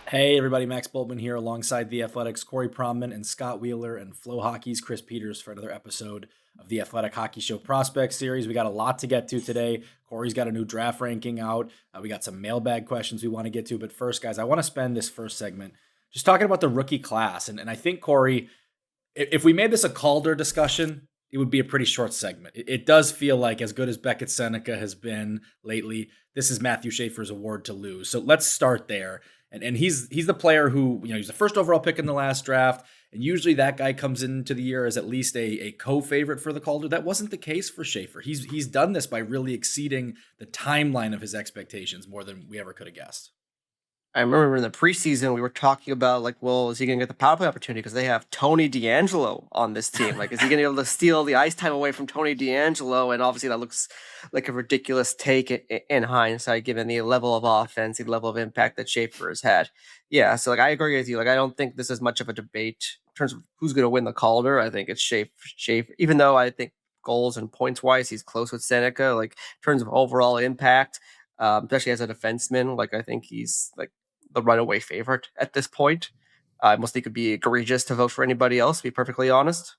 Hey everybody, Max Boltman here alongside The Athletics' Corey Pronman and Scott Wheeler and Flow Hockey's Chris Peters for another episode of the Athletic Hockey Show Prospect Series. We got a lot to get to today. Corey's got a new draft ranking out. We got some mailbag questions we want to get to. But first, guys, I want to spend this first segment just talking about the rookie class. And I think, Corey, if we made this a Calder discussion, it would be a pretty short segment. It does feel like, as good as Beckett Sennecke has been lately, this is Matthew Schaefer's award to lose. So let's start there. And he's the player who, he's the first overall pick in the last draft. And usually that guy comes into the year as at least a co-favorite for the Calder. That wasn't the case for Schaefer. He's done this by really exceeding the timeline of his expectations more than we ever could have guessed. I remember in the preseason, we were talking about, is he going to get the power play opportunity? Because they have Tony DeAngelo on this team. Is he going to be able to steal the ice time away from Tony DeAngelo? And obviously that looks like a ridiculous take in hindsight, given the level of offense, the level of impact that Schaefer has had. Yeah, so I agree with you. I don't think this is much of a debate in terms of who's going to win the Calder. I think it's Schaefer, even though I think goals and points-wise, he's close with Sennecke. In terms of overall impact, especially as a defenseman, I think he's the runaway favorite at this point. I almost think it would be egregious to vote for anybody else, to be perfectly honest.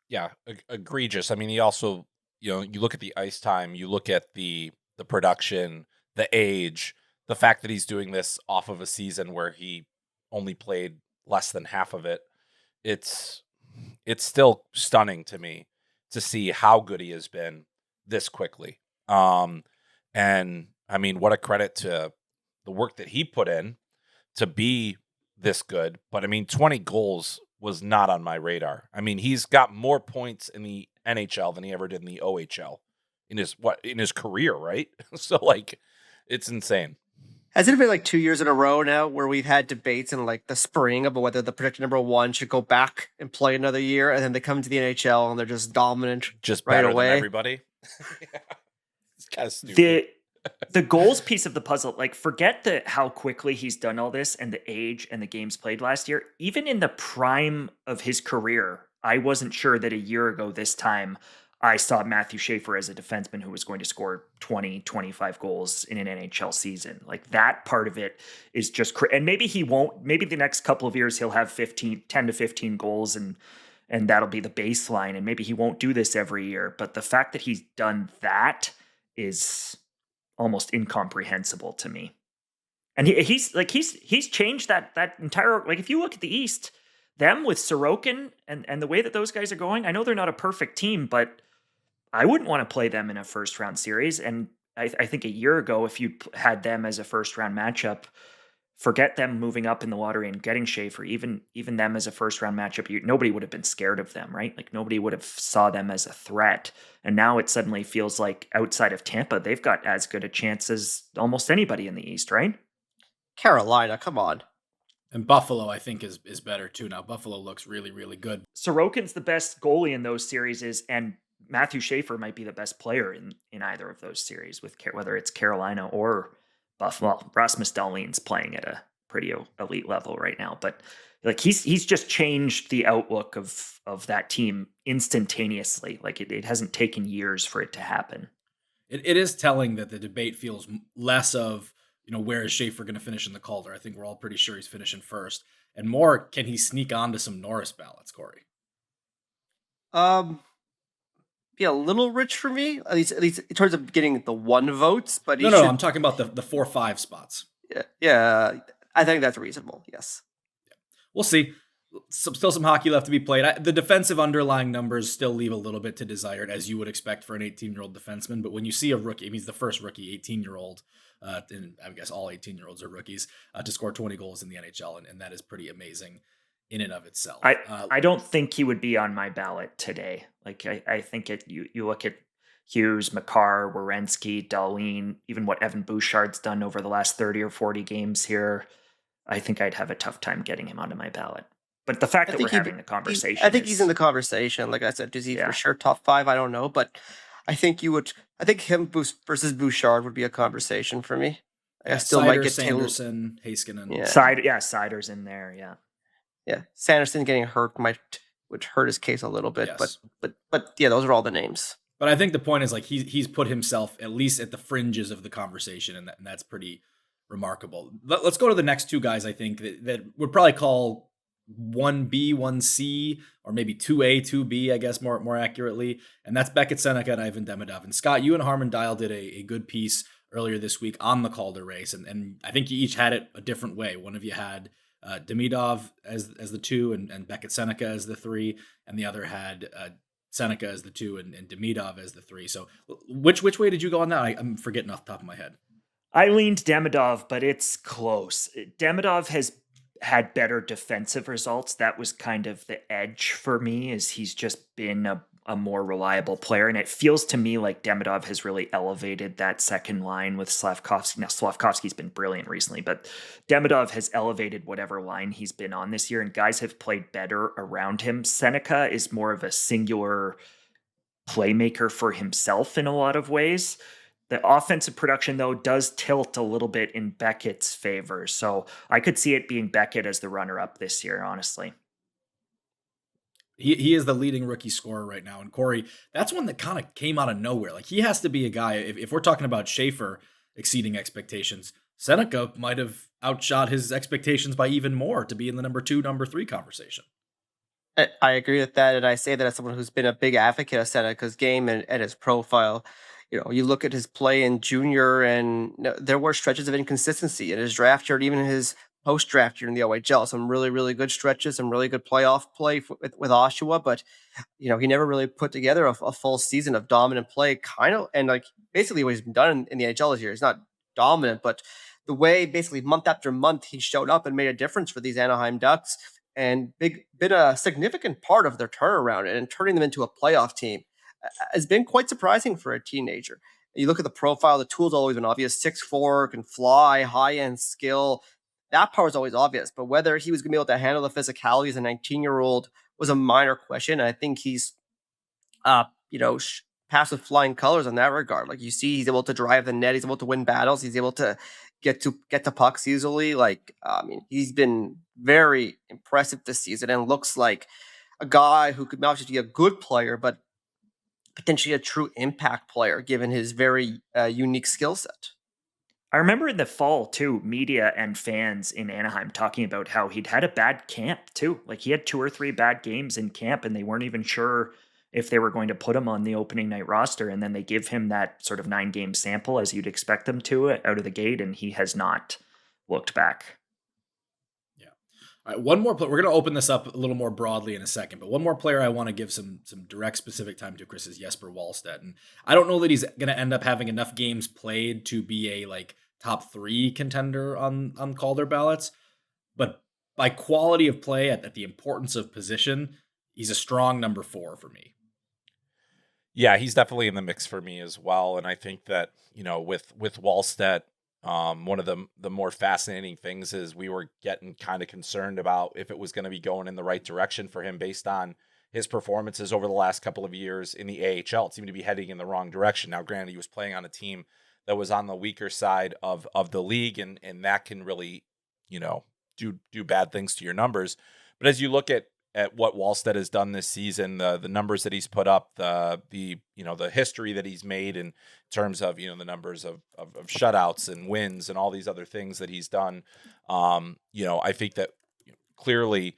Yeah, egregious. I mean, he also, you look at the ice time, you look at the production, the age, the fact that he's doing this off of a season where he only played less than half of it. It's still stunning to me to see how good he has been this quickly. And I mean, what a credit to the work that he put in to be this good. But I mean, 20 goals was not on my radar. I mean, he's got more points in the NHL than he ever did in the OHL in his career, right? So it's insane. Has it been 2 years in a row now where we've had debates in the spring about whether the projected number one should go back and play another year, and then they come to the NHL and they're just dominant, just right better away? Than everybody. Yeah. It's kind of stupid. The goals piece of the puzzle, forget how quickly he's done all this and the age and the games played last year. Even in the prime of his career, I wasn't sure that a year ago this time I saw Matthew Schaefer as a defenseman who was going to score 20, 25 goals in an NHL season. That part of it is just and maybe he won't. Maybe the next couple of years he'll have 10 to 15 goals and that'll be the baseline, and maybe he won't do this every year. But the fact that he's done that is almost incomprehensible to me. And he's changed that entire, if you look at the East, them with Sorokin and the way that those guys are going, I know they're not a perfect team, but I wouldn't want to play them in a first round series. And I think a year ago, if you had them as a first round matchup, forget them moving up in the lottery and getting Schaefer, even them as a first round matchup, nobody would have been scared of them, right? Nobody would have saw them as a threat. And now it suddenly feels like outside of Tampa, they've got as good a chance as almost anybody in the East, right? Carolina, come on. And Buffalo, I think, is better too now. Buffalo looks really, really good. Sorokin's the best goalie in those series, and Matthew Schaefer might be the best player in either of those series, whether it's Carolina or Buffalo. Rasmus Dahlin's playing at a pretty elite level right now, but he's just changed the outlook of that team instantaneously. It hasn't taken years for it to happen. It is telling that the debate feels less of, where is Schaefer going to finish in the Calder? I think we're all pretty sure he's finishing first, and more, can he sneak onto some Norris ballots, Corey? Be a little rich for me, at least in terms of getting the one votes. But no, I'm talking about the 4-5 spots. Yeah, I think that's reasonable. Yes, we'll see. Still some hockey left to be played. The defensive underlying numbers still leave a little bit to desired, as you would expect for an 18-year-old defenseman. But when you see a rookie, he's the first rookie 18-year-old, and I guess all 18-year-olds are rookies, to score 20 goals in the NHL, and that is pretty amazing in and of itself. I don't think he would be on my ballot today. I think you look at Hughes, Makar, Werenski, Dahlin, even what Evan Bouchard's done over the last 30 or 40 games here, I think I'd have a tough time getting him onto my ballot. But the fact that we're having the conversation, I think he's in the conversation. Like I said, is he for sure top 5? I don't know, but I think you would. I think him versus Bouchard would be a conversation for me. I still might get Sanderson, Heiskanen. Seider's in there. Yeah, Sanderson getting hurt would hurt his case a little bit, yes. but yeah, those are all the names. But I think the point is he's put himself at least at the fringes of the conversation, and that's pretty remarkable. Let's go to the next two guys I think that would probably call 1B, 1C, or maybe 2A, 2B, I guess more accurately. And that's Beckett, Sennecke, and Ivan Demidov. And Scott, you and Harmon Dial did a good piece earlier this week on the Calder race. And I think you each had it a different way. One of you had Demidov as the 2 and Beckett, Sennecke as the 3. And the other had Sennecke as the 2 and Demidov as the 3. So which way did you go on that? I'm forgetting off the top of my head. I leaned Demidov, but it's close. Demidov has had better defensive results. That was kind of the edge for me, is he's just been a more reliable player. And it feels to me like Demidov has really elevated that second line with Slavkovsky. Now, Slavkovsky's been brilliant recently, but Demidov has elevated whatever line he's been on this year, and guys have played better around him. Sennecke is more of a singular playmaker for himself in a lot of ways. The offensive production, though, does tilt a little bit in Beckett's favor. So I could see it being Beckett as the runner-up this year, honestly. He is the leading rookie scorer right now. And Corey, that's one that kind of came out of nowhere. Like, he has to be a guy, if we're talking about Schaefer exceeding expectations, Sennecke might have outshot his expectations by even more to be in the number 2, number 3 conversation. I agree with that, and I say that as someone who's been a big advocate of Sennecke's game and his profile. You look at his play in junior, and there were stretches of inconsistency in his draft year and even in his post-draft year in the OHL. Some really, really good stretches, some really good playoff play with Oshawa, but he never really put together a full season of dominant play. And basically what he's been done in the NHL this year is not dominant, but the way basically month after month he showed up and made a difference for these Anaheim Ducks and been a significant part of their turnaround and turning them into a playoff team has been quite surprising for a teenager. You look at the profile, the tool's always been obvious. 6'4", can fly, high-end skill. That part was always obvious. But whether he was going to be able to handle the physicality as a 19-year-old was a minor question. And I think he's, passed with flying colors in that regard. Like, you see, he's able to drive the net. He's able to win battles. He's able to get to pucks easily. He's been very impressive this season and looks like a guy who could not just be a good player, but potentially a true impact player, given his very unique skill set. I remember in the fall, too, media and fans in Anaheim talking about how he'd had a bad camp, too. Like, he had 2 or 3 bad games in camp, and they weren't even sure if they were going to put him on the opening night roster. And then they give him that sort of 9-game sample, as you'd expect them to, out of the gate, and he has not looked back. All right, one more player. We're going to open this up a little more broadly in a second, but one more player I want to give some direct specific time to, Chris, is Jesper Wallstedt. And I don't know that he's going to end up having enough games played to be a top 3 contender on Calder ballots, but by quality of play at the importance of position, he's a strong number 4 for me. Yeah, he's definitely in the mix for me as well. And I think that, with Wallstedt, one of the more fascinating things is we were getting kind of concerned about if it was going to be going in the right direction for him based on his performances over the last couple of years in the AHL. It seemed to be heading in the wrong direction. Now, granted, he was playing on a team that was on the weaker side of the league, and that can really, do bad things to your numbers. But as you look at what Wallstedt has done this season, the numbers that he's put up, the history that he's made in terms of the numbers of shutouts and wins and all these other things that he's done, I think that clearly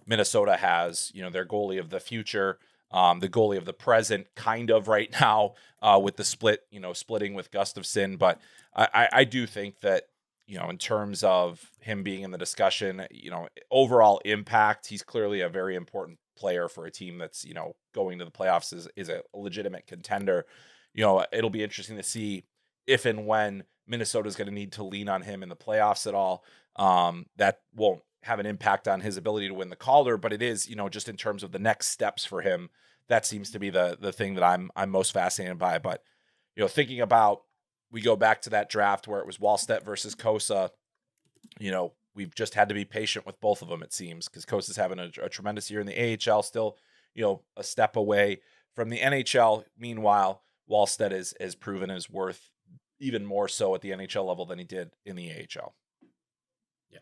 Minnesota has their goalie of the future, the goalie of the present, kind of right now with the splitting with Gustafsson, but I do think that. In terms of him being in the discussion, overall impact, he's clearly a very important player for a team that's, going to the playoffs is a legitimate contender. It'll be interesting to see if and when Minnesota's going to need to lean on him in the playoffs at all. That won't have an impact on his ability to win the Calder, but it is, just in terms of the next steps for him, that seems to be the thing that I'm most fascinated by. But, thinking about, we go back to that draft where it was Wallstedt versus Kosa. We've just had to be patient with both of them, it seems, because Kosa's having a tremendous year in the AHL, still, a step away from the NHL. Meanwhile, Wallstedt has proven his worth even more so at the NHL level than he did in the AHL. Yeah.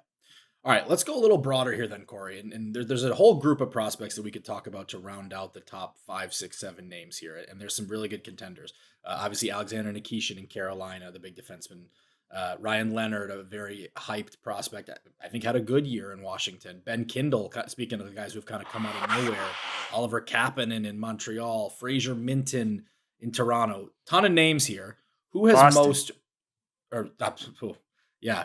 All right, let's go a little broader here then, Corey. And there's a whole group of prospects that we could talk about to round out the top 5, 6, 7 names here. And there's some really good contenders. Obviously, Alexander Nikishin in Carolina, the big defenseman Ryan Leonard, a very hyped prospect, I think had a good year in Washington. Ben Kindle, speaking of the guys who've kind of come out of nowhere, Oliver Kapanen in Montreal, Fraser Minton in Toronto. Ton of names here. Who has Boston. most, or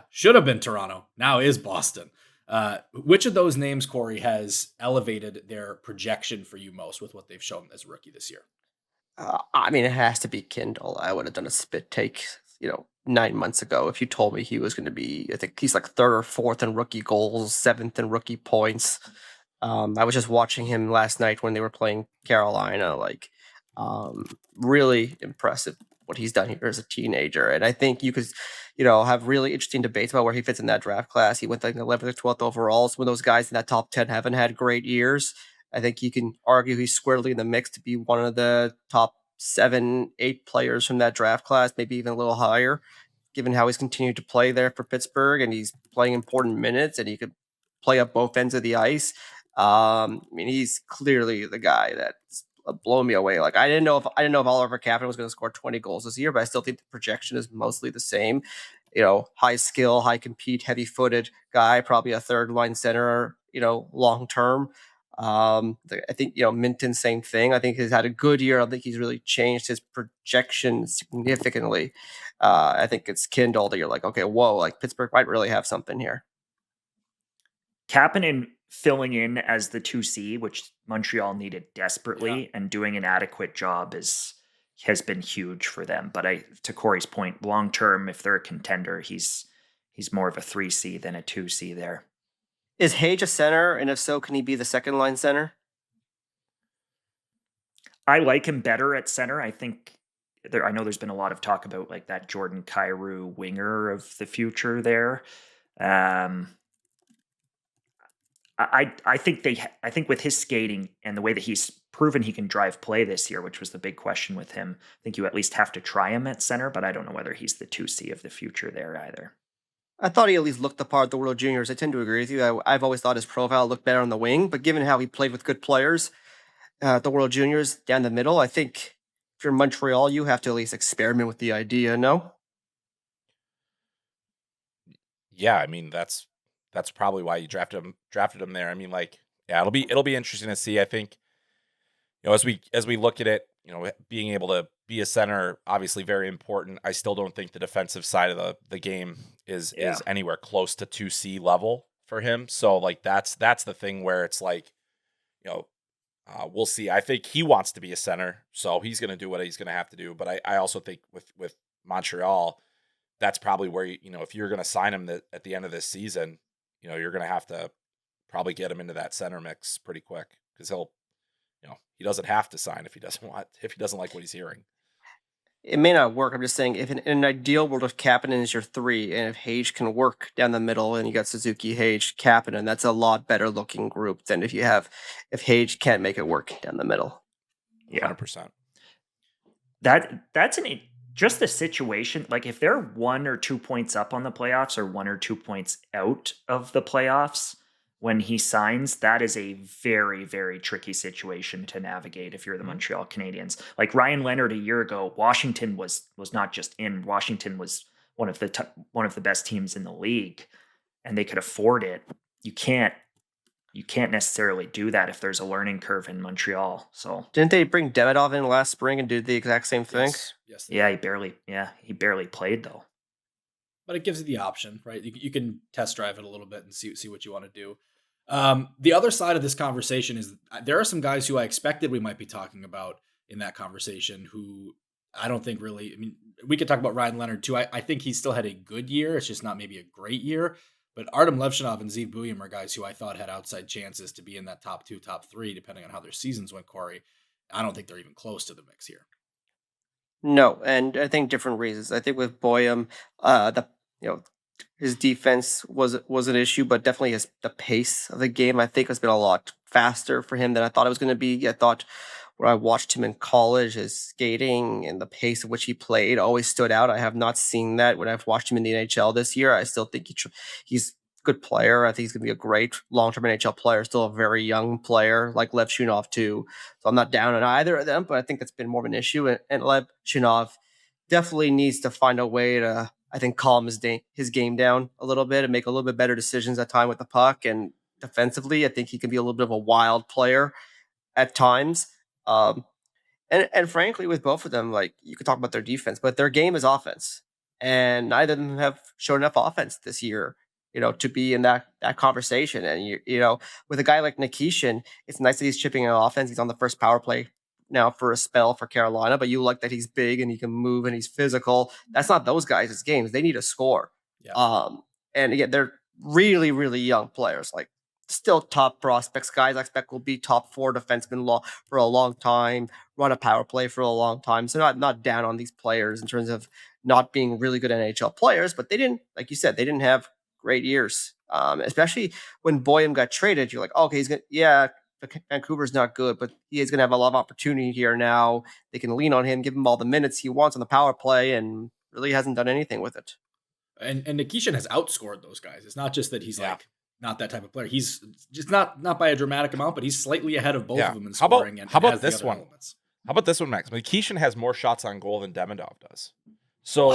should have been Toronto. Now is Boston. Which of those names, Corey, has elevated their projection for you most with what they've shown as a rookie this year? I mean, it has to be Kindle. I would have done a spit take, 9 months ago if you told me he was going to be, I think he's like third or fourth in rookie goals, seventh in rookie points. I was just watching him last night when they were playing Carolina, really impressive what he's done here as a teenager. And I think you could, have really interesting debates about where he fits in that draft class. He went like 11th or 12th overall. Some of those guys in that top 10 haven't had great years. I think you can argue he's squarely in the mix to be one of the top 7, 8 players from that draft class, maybe even a little higher, given how he's continued to play there for Pittsburgh and he's playing important minutes and he could play up both ends of the ice. He's clearly the guy that's blowing me away. Like I didn't know if Oliver Kapanen was going to score 20 goals this year, but I still think the projection is mostly the same. High skill, high compete, heavy footed guy, probably a third line center, long term. I think, Minton, same thing. I think he's had a good year. I think he's really changed his projection significantly. I think it's Kindle that you're like, okay, whoa, like Pittsburgh might really have something here. Kapanen filling in as the 2C, which Montreal needed desperately, and doing an adequate job has been huge for them. But to Corey's point, long term, if they're a contender, he's more of a 3C than a 2C there. Is Hage a center? And if so, can he be the second line center? I like him better at center. I think I know there's been a lot of talk about like that Jordan Kyrou winger of the future there. I think with his skating and the way that he's proven he can drive play this year, which was the big question with him, I think you at least have to try him at center, but I don't know whether he's the 2C of the future there either. I thought he at least looked the part at the World Juniors. I tend to agree with you. I've always thought his profile looked better on the wing, but given how he played with good players at the World Juniors down the middle, I think if you're Montreal, you have to at least experiment with the idea, no? Yeah, I mean that's probably why you drafted him there. I mean, it'll be interesting to see. I think, as we look at it, being able to be a center, obviously very important. I still don't think the defensive side of the game is anywhere close to 2C level for him. So that's the thing where it's we'll see. I think he wants to be a center, so he's going to do what he's going to have to do. But I also think with Montreal, that's probably where if you're going to sign him at the end of this season, you're going to have to probably get him into that center mix pretty quick because he doesn't have to sign if he doesn't like what he's hearing. It may not work. I'm just saying, if in an ideal world, if Kapanen is your 3, and if Hage can work down the middle, and you got Suzuki, Hage, Kapanen, that's a lot better looking group than if Hage can't make it work down the middle. Yeah, 100%. That's just the situation. Like if they're 1 or 2 points up on the playoffs, or 1 or 2 points out of the playoffs when he signs, that is a very, very tricky situation to navigate if you're the Montreal Canadiens. Like Ryan Leonard a year ago, Washington was not just in. Washington was one of the best teams in the league, and they could afford it. You can't necessarily do that if there's a learning curve in Montreal. So didn't they bring Demidov in last spring and do the exact same thing? Yes. Yeah, he barely played though. But it gives you the option, right? You can test drive it a little bit and see what you want to do. The other side of this conversation is there are some guys who I expected we might be talking about in that conversation who I don't think really, we could talk about Ryan Leonard too. I think he still had a good year. It's just not maybe a great year. But Artyom Levshunov and Zeev Buium are guys who I thought had outside chances to be in that top 2, top 3, depending on how their seasons went, Corey. I don't think they're even close to the mix here. No, and I think different reasons. I think with Buium, his defense was an issue, but definitely the pace of the game, I think, has been a lot faster for him than I thought it was going to be. I thought when I watched him in college, his skating and the pace at which he played always stood out. I have not seen that when I've watched him in the NHL this year. I still think he's a good player. I think he's going to be a great long-term NHL player, still a very young player like Levshunov too. So I'm not down on either of them, but I think that's been more of an issue. And Levshunov definitely needs to find a way to I think, calm his game down a little bit and make a little bit better decisions at time with the puck. And defensively, I think he can be a little bit of a wild player at times. And frankly, with both of them, like, you could talk about their defense, but their game is offense, and neither of them have shown enough offense this year, to be in that conversation. And with a guy like Nikishin, it's nice that he's chipping in offense. He's on the first power play now for a spell for Carolina, but you like that he's big and he can move and he's physical. That's not those guys' games. They need to score. Yeah. And again, they're really, really young players. Like, still top prospects. Guys I expect will be top 4 defensemen for a long time, run a power play for a long time. So not down on these players in terms of not being really good NHL players, but they didn't, like you said, they didn't have great years. Especially when Boyum got traded, you're like, okay, he's gonna, Vancouver's not good, but he is gonna have a lot of opportunity here now. They can lean on him, give him all the minutes he wants on the power play, and really hasn't done anything with it. And Nikishin has outscored those guys. It's not just that he's like not that type of player. He's just not by a dramatic amount, but he's slightly ahead of both of them in scoring. How about this one? Elements. How about this one, Max? Nikishin has more shots on goal than Demidov does. So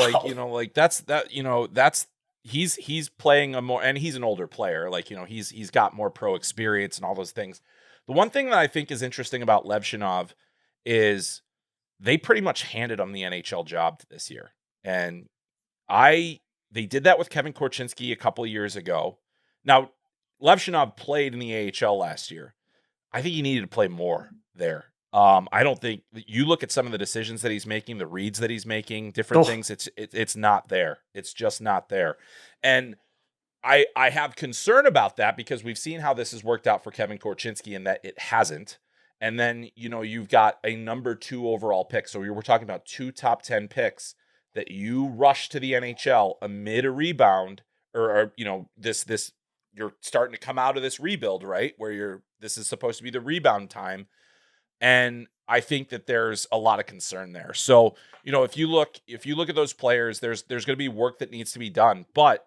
he's playing a more, and he's an older player. He's got more pro experience and all those things. The one thing that I think is interesting about Levshunov is they pretty much handed him the NHL job this year. And they did that with Kevin Korchinski a couple of years ago. Now, Levshunov played in the AHL last year. I think he needed to play more there. I don't think you look at some of the decisions that he's making, the reads that he's making, different things. It's not there. It's just not there. And I have concern about that because we've seen how this has worked out for Kevin Korchinski and that it hasn't. And then, you've got a number 2 overall pick. So we're talking about 2 top 10 picks that you rush to the NHL amid a rebound or this you're starting to come out of this rebuild, right? Where this is supposed to be the rebound time. And I think that there's a lot of concern there. So, if you look at those players, there's going to be work that needs to be done, but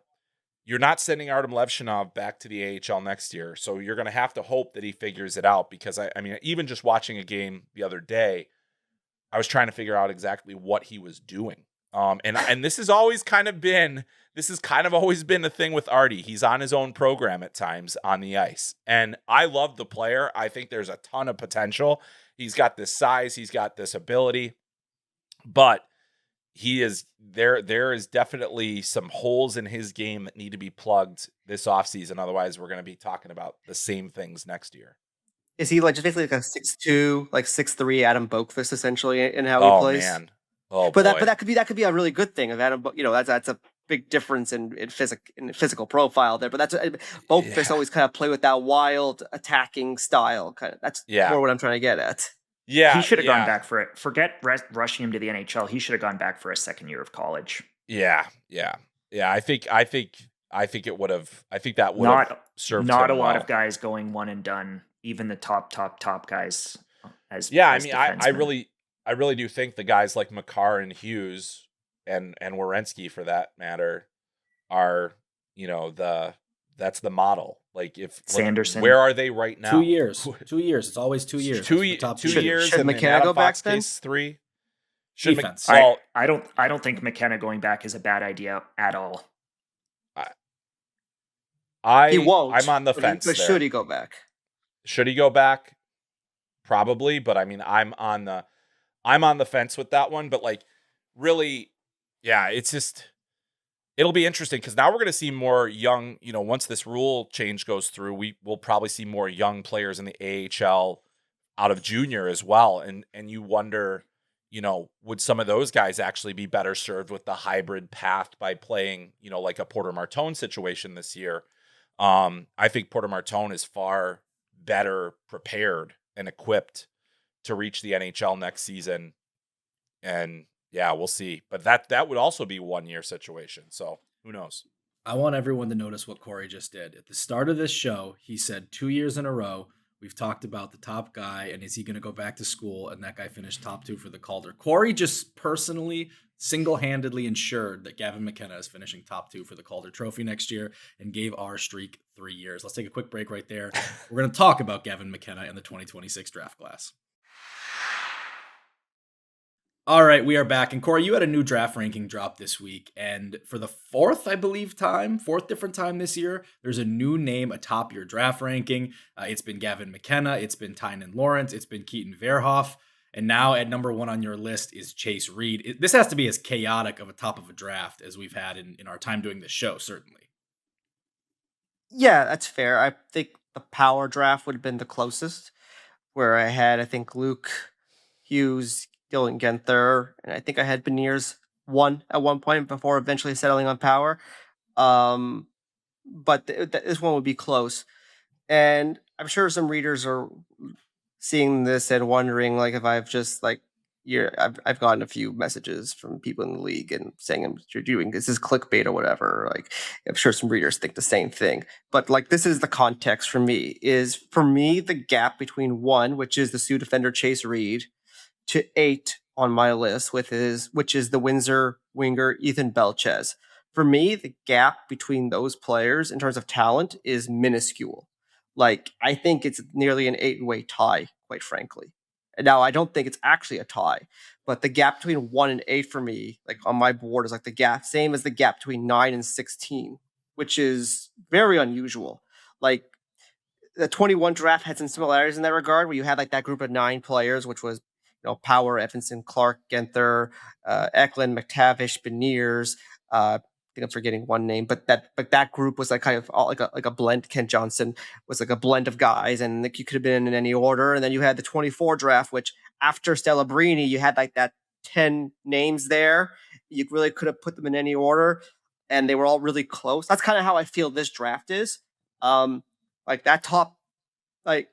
you're not sending Artyom Levshunov back to the AHL next year. So you're going to have to hope that he figures it out because I mean, even just watching a game the other day, I was trying to figure out exactly what he was doing. And this has always kind of been a thing with Artie. He's on his own program at times on the ice. And I love the player. I think there's a ton of potential. He's got this size, he's got this ability, but there is definitely some holes in his game that need to be plugged this offseason. Otherwise, we're going to be talking about the same things next year. Is he just basically like a 6'2", 6'3" Adam Boqvist essentially in how he plays? Man. Oh, but that could be a really good thing of Adam. That's a big difference in physical profile there. But Boqvist always kind of play with that wild attacking style. That's more what I'm trying to get at. Yeah, he should have gone back for it. Forget rushing him to the NHL. He should have gone back for a second year of college. Yeah. I think it would have. I think that would have served. Not him a lot well. of guys going one and done. Even the top guys. I really do think the guys like Makar and Hughes and Werenski, for that matter, are that's the model. Sanderson, where are they right now? 2 years. 2 years. It's always 2 years. 2 years. Should McKenna go back then? 3. Defense. I don't think McKenna going back is a bad idea at all. He won't. I'm on the fence. But should he go back? Should he go back? Probably, but I mean, I'm on the fence with that one. But really, it's just. It'll be interesting because now we're going to see more young, once this rule change goes through, we will probably see more young players in the AHL out of junior as well. And you wonder, would some of those guys actually be better served with the hybrid path by playing, like a Porter Martone situation this year? I think Porter Martone is far better prepared and equipped to reach the NHL next season. And yeah, we'll see. But that would also be 1 year situation. So who knows? I want everyone to notice what Corey just did. At the start of this show, he said 2 years in a row, we've talked about the top guy and is he going to go back to school? And that guy finished top 2 for the Calder. Corey just personally, single-handedly ensured that Gavin McKenna is finishing top 2 for the Calder Trophy next year and gave our streak 3 years. Let's take a quick break right there. We're going to talk about Gavin McKenna in the 2026 draft class. All right, we are back. And Corey, you had a new draft ranking drop this week. And for the fourth different time this year, there's a new name atop your draft ranking. It's been Gavin McKenna. It's been Tynan Lawrence. It's been Keaton Verhoff. And now at number one on your list is Chase Reid. This has to be as chaotic of a top of a draft as we've had in our time doing this show, certainly. Yeah, that's fair. I think the power draft would have been the closest, where I had, I think, Luke, Hughes, Dylan Genther, and I think I had Beniers at one point before eventually settling on power. But this one would be close. And I'm sure some readers are seeing this and wondering, like, if I've just, like, I've gotten a few messages from people in the league and saying you're doing this is clickbait or whatever. Like, I'm sure some readers think the same thing. But like, this is the context for me. The gap between 1, which is the Sioux defender Chase Reid, to 8 on my list, which is the Windsor winger Ethan Belchez. For me, the gap between those players in terms of talent is minuscule. Like, I think it's nearly an 8-way tie, quite frankly. And now I don't think it's actually a tie, but the gap between 1 and 8 for me, like on my board, is like the gap, same as the gap between 9 and 16, which is very unusual. Like, the 21 draft had some similarities in that regard, where you had like that group of 9 players, which was, Power, Evanson, Clark, Genther, Eklund, McTavish, Beniers. I think I'm forgetting one name, but that group was like kind of all like a blend. Ken Johnson was like a blend of guys, and like you could have been in any order. And then you had the 24 draft, which after Stella Brini, you had like that 10 names there. You really could have put them in any order, and they were all really close. That's kind of how I feel this draft is. Like that top, like,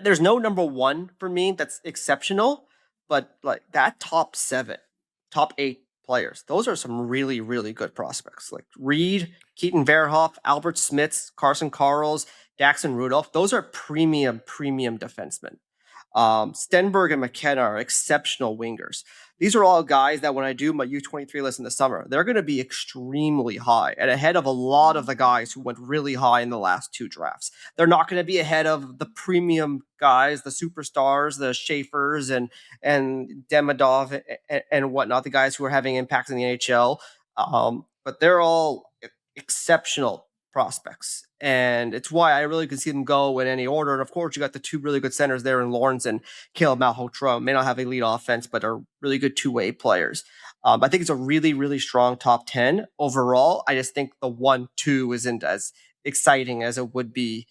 there's no number 1 for me that's exceptional, but like that top 8 players, those are some really, really good prospects. Like Reid, Keaton Verhoff, Alberts Smits, Carson Karls, Daxon Rudolph. Those are premium defensemen. Stenberg and McKenna are exceptional wingers. These are all guys that when I do my U23 list in the summer, they're going to be extremely high and ahead of a lot of the guys who went really high in the last 2 drafts. They're not going to be ahead of the premium guys, the superstars, the Schaefers and Demidov and whatnot, the guys who are having impacts in the NHL. But they're all exceptional prospects, and it's why I really could see them go in any order. And of course, you got the 2 really good centers there in Lawrence and Caleb Malhotra. May not have elite offense, but are really good 2-way players. I think it's a really, really strong top 10 overall. I just think the 1-2 isn't as exciting as it would be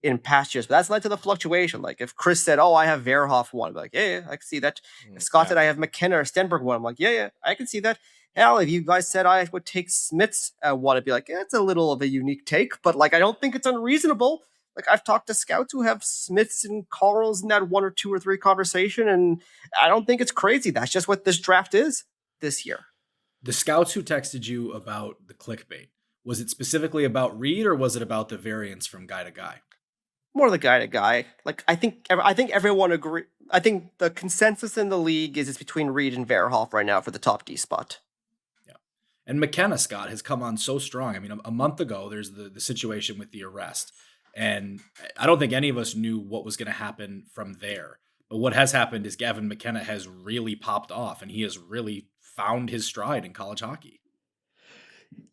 in past years, but that's led to the fluctuation. Like if Chris said, "Oh, I have Verhoff 1," I'd be like, yeah, I can see that. If Scott said, "I have McKenna or Stenberg 1," I'm like, yeah, I can see that. Hell, if you guys said I would take Smits at 1, I'd be like, yeah, it's a little of a unique take, but like, I don't think it's unreasonable. Like I've talked to scouts who have Smits and Karls in that 1 or 2 or 3 conversation, and I don't think it's crazy. That's just what this draft is this year. The scouts who texted you about the clickbait, was it specifically about Reid, or was it about the variance from guy to guy? More the guy to guy. Like I think everyone agree. I think the consensus in the league is it's between Reid and Verhoff right now for the top D spot. Yeah, and McKenna, Scott, has come on so strong. I mean, a month ago, there's the situation with the arrest, and I don't think any of us knew what was going to happen from there. But what has happened is Gavin McKenna has really popped off, and he has really found his stride in college hockey.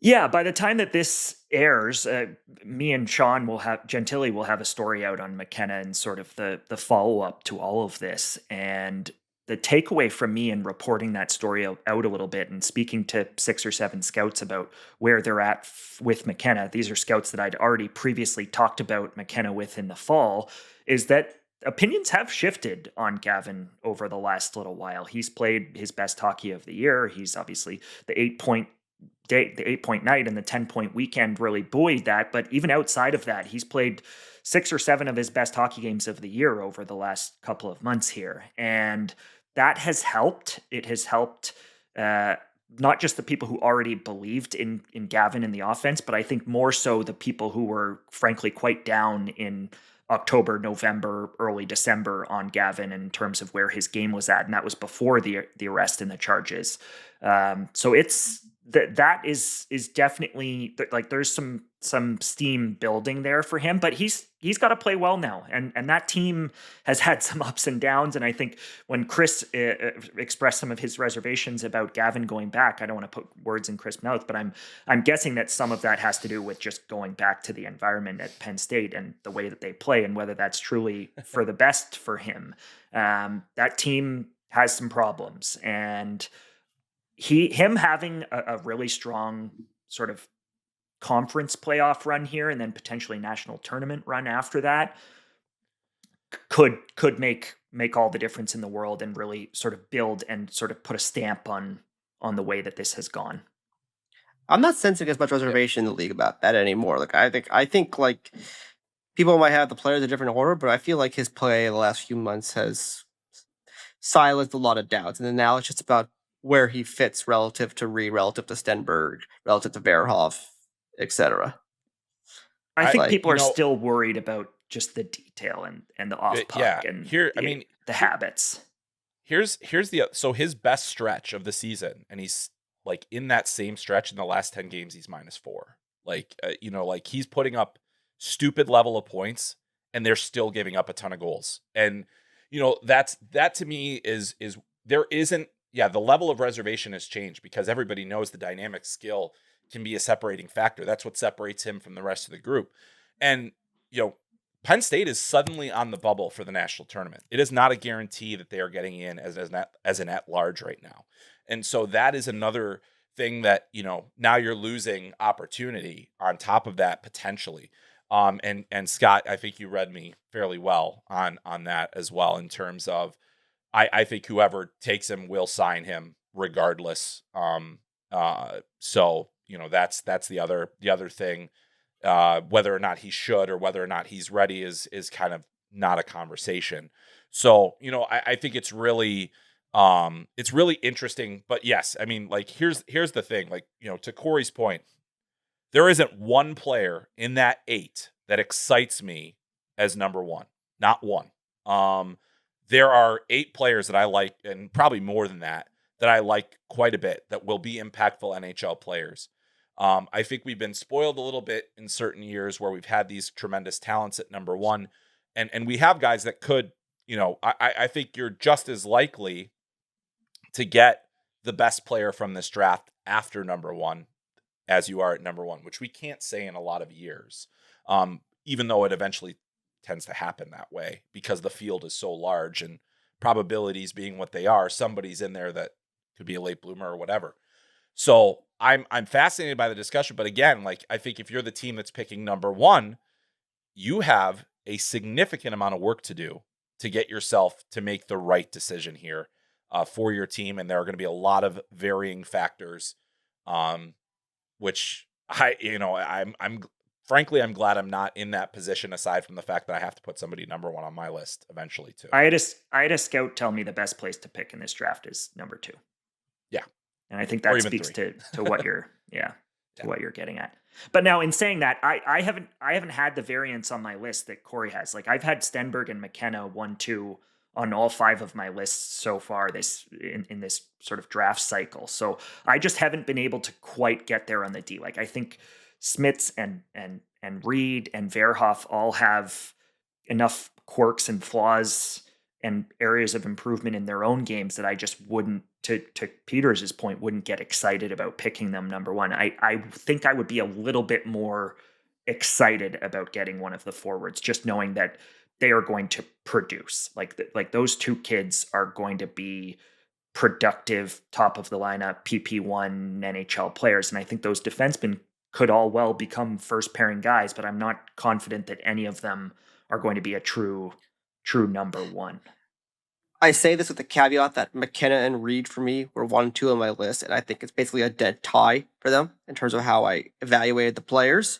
Yeah, by the time that this airs, me and Sean Gentili will have a story out on McKenna and sort of the follow-up to all of this. And the takeaway from me in reporting that story out a little bit and speaking to 6 or 7 scouts about where they're at with McKenna, these are scouts that I'd already previously talked about McKenna with in the fall, is that opinions have shifted on Gavin over the last little while. He's played his best hockey of the year. He's obviously the 8-point night and the 10-point weekend really buoyed that. But even outside of that, he's played 6 or 7 of his best hockey games of the year over the last couple of months here. And that has helped. It has helped not just the people who already believed in Gavin in the offense, but I think more so the people who were frankly quite down in October, November, early December on Gavin in terms of where his game was at. And that was before the arrest and the charges. So that is definitely like there's some steam building there for him, but he's got to play well now, and that team has had some ups and downs. And I think when Chris expressed some of his reservations about Gavin going back, I don't want to put words in Chris' mouth, but I'm guessing that some of that has to do with just going back to the environment at Penn State and the way that they play, and whether that's truly for the best for him. That team has some problems, and him having a really strong sort of conference playoff run here and then potentially national tournament run after that could make all the difference in the world, and really sort of build and sort of put a stamp on the way that this has gone. I'm not sensing as much reservation in the league about that anymore. Like I think like people might have the players in different order, but I feel like his play in the last few months has silenced a lot of doubts. And then now it's just about where he fits relative to Reid, relative to Stenberg, relative to Verhoff, etc. I think people are still worried about just the detail and the off puck and the habits. Here's so his best stretch of the season, and he's like in that same stretch in the last 10 games, he's -4. Like like he's putting up stupid level of points, and they're still giving up a ton of goals. And that to me is there isn't. Yeah, the level of reservation has changed because everybody knows the dynamic skill can be a separating factor. That's what separates him from the rest of the group. And, Penn State is suddenly on the bubble for the national tournament. It is not a guarantee that they are getting in as an at-large right now. And so that is another thing that, now you're losing opportunity on top of that potentially. And Scott, I think you read me fairly well on that as well, in terms of I think whoever takes him will sign him regardless. So that's the other thing. Whether or not he should or whether or not he's ready is kind of not a conversation. So I think it's really interesting. But yes, I mean, like here's the thing. Like to Corey's point, there isn't one player in that 8 that excites me as number 1. Not one. There are 8 players that I like, and probably more than that I like quite a bit, that will be impactful NHL players. I think we've been spoiled a little bit in certain years where we've had these tremendous talents at number 1, and we have guys that could, I think you're just as likely to get the best player from this draft after number 1 as you are at number 1, which we can't say in a lot of years, even though it eventually tends to happen that way because the field is so large and probabilities being what they are, somebody's in there that could be a late bloomer or whatever. So I'm fascinated by the discussion, but again, like I think if you're the team that's picking number 1, you have a significant amount of work to do to get yourself to make the right decision here for your team, and there are going to be a lot of varying factors, which I'm frankly, I'm glad I'm not in that position, aside from the fact that I have to put somebody number 1 on my list eventually too. I had a scout tell me the best place to pick in this draft is number 2. Yeah. And I think that speaks to what you're what you're getting at. But now, in saying that, I haven't had the variance on my list that Corey has. Like I've had Stenberg and McKenna 1-2 on all 5 of my lists so far in this sort of draft cycle. So I just haven't been able to quite get there on the D. Like I think Smits and Reid and Verhoff all have enough quirks and flaws and areas of improvement in their own games that I just wouldn't, to Peters' point, wouldn't get excited about picking them number 1. I think I would be a little bit more excited about getting one of the forwards, just knowing that they are going to produce. Like those 2 kids are going to be productive, top of the lineup, PP1 NHL players. And I think those defensemen could all well become first pairing guys, but I'm not confident that any of them are going to be a true number 1. I say this with the caveat that McKenna and Reid for me were 1 and 2 on my list, and I think it's basically a dead tie for them in terms of how I evaluated the players.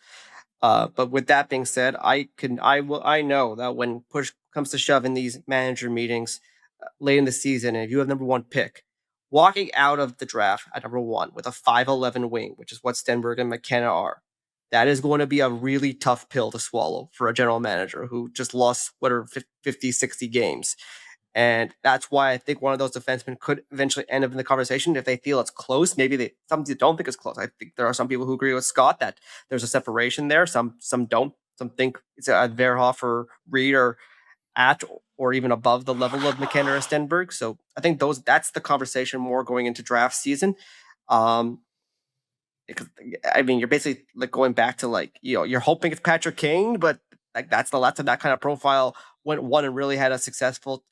But with that being said, I know that when push comes to shove in these manager meetings late in the season, and if you have number 1 pick, walking out of the draft at number 1 with a 5'11" wing, which is what Stenberg and McKenna are, that is going to be a really tough pill to swallow for a general manager who just lost 50, 60 games. And that's why I think one of those defensemen could eventually end up in the conversation if they feel it's close. Maybe some don't think it's close. I think there are some people who agree with Scott that there's a separation there. Some don't. Some think it's Verhoff or Reid or at or even above the level of McKenna or Stenberg. So I think that's the conversation more going into draft season. Because I mean, you're basically like going back to like, you're hoping it's Patrick Kane, but like that's the last of that kind of profile went one and really had a successful,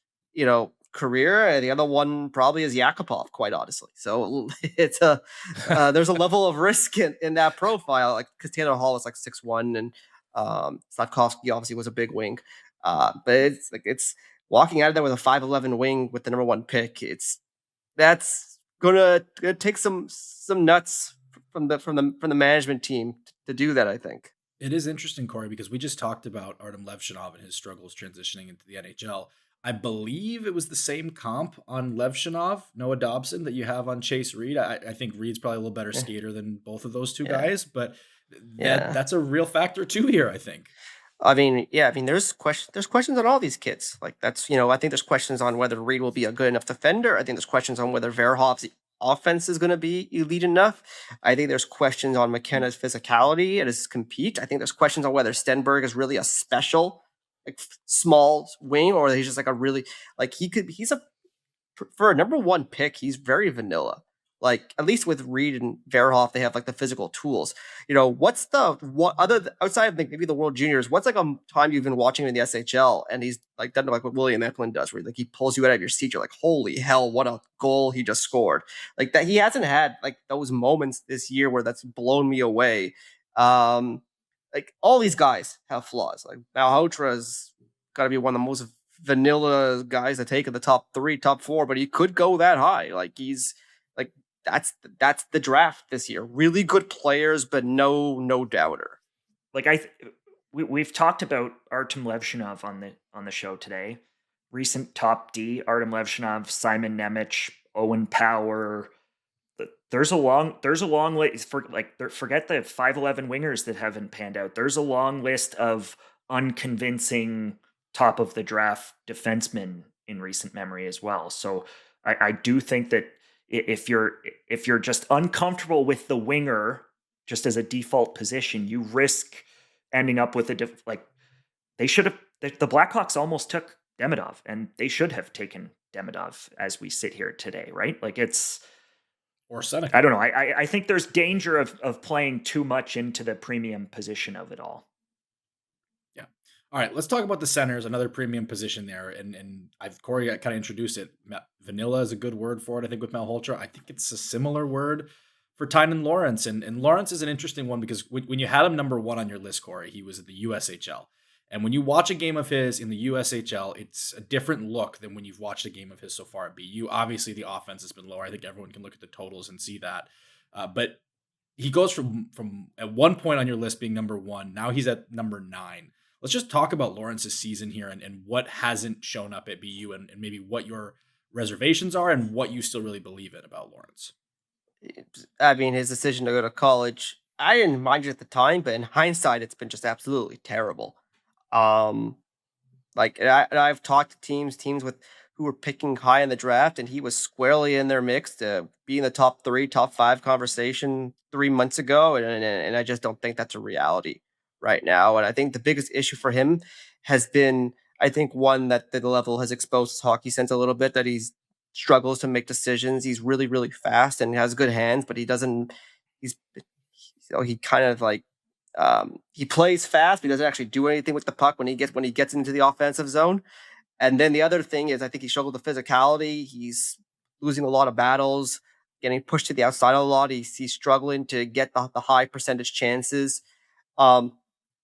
career. And the other one probably is Yakupov, quite honestly. So it's there's a level of risk in that profile, like because Taylor Hall is like 6'1", and Slavkovsky obviously was a big wing. But it's walking out of there with a 5'11" wing with the number 1 pick. That's gonna take some nuts from the management team to do that, I think. It is interesting, Corey, because we just talked about Artyom Levshunov and his struggles transitioning into the NHL. I believe it was the same comp on Levshunov, Noah Dobson, that you have on Chase Reid. I think Reid's probably a little better skater than both of those two guys, but that's a real factor too here, I think. I mean, there's questions on all these kids. Like that's, I think there's questions on whether Reid will be a good enough defender. I think there's questions on whether Verhoff's offense is going to be elite enough. I think there's questions on McKenna's physicality and his compete. I think there's questions on whether Stenberg is really a special, like small wing, or he's just like a really, like for a number 1 pick, he's very vanilla. Like at least with Reid and Verhoff, they have like the physical tools. What's outside of maybe the World Juniors? What's like a time you've been watching him in the SHL and he's like done like what William Eklund does, where like he pulls you out of your seat. You're like, holy hell, what a goal he just scored! Like that, he hasn't had like those moments this year where that's blown me away. Like all these guys have flaws. Like Malhotra's got to be one of the most vanilla guys to take in the top 3, top 4, but he could go that high. Like he's like. That's the draft this year. Really good players, but no doubter. Like we've talked about Artyom Levshunov on the show today. Recent top D, Artyom Levshunov, Simon Nemec, Owen Power. There's a long list forget the 5'11" wingers that haven't panned out. There's a long list of unconvincing top of the draft defensemen in recent memory as well. So I do think that if you're just uncomfortable with the winger just as a default position, you risk ending up with the Blackhawks almost took Demidov, and they should have taken Demidov as we sit here today, right? Like or Sennecke. I don't know. I think there's danger of playing too much into the premium position of it all. All right, let's talk about the centers, another premium position there. And Corey kind of introduced it. Vanilla is a good word for it, I think, with Malhotra. I think it's a similar word for Tynan Lawrence. And Lawrence is an interesting one because when you had him number 1 on your list, Corey, he was at the USHL. And when you watch a game of his in the USHL, it's a different look than when you've watched a game of his so far at BU. Obviously, the offense has been lower. I think everyone can look at the totals and see that. But he goes from at one point on your list being number 1. Now he's at number 9. Let's just talk about Lawrence's season here and what hasn't shown up at BU and maybe what your reservations are and what you still really believe in about Lawrence. I mean, his decision to go to college, I didn't mind it at the time, but in hindsight, it's been just absolutely terrible. I've talked to teams who were picking high in the draft, and he was squarely in their mix to be in the top 3, top 5 conversation 3 months ago, and I just don't think that's a reality right now. And I think the biggest issue for him has been, I think, one that the level has exposed his hockey sense a little bit, that he struggles to make decisions. He's really, really fast and has good hands, but he kind of like, he plays fast, but he doesn't actually do anything with the puck when he gets into the offensive zone. And then the other thing is, I think he struggled with physicality. He's losing a lot of battles, getting pushed to the outside a lot. He's struggling to get the high percentage chances.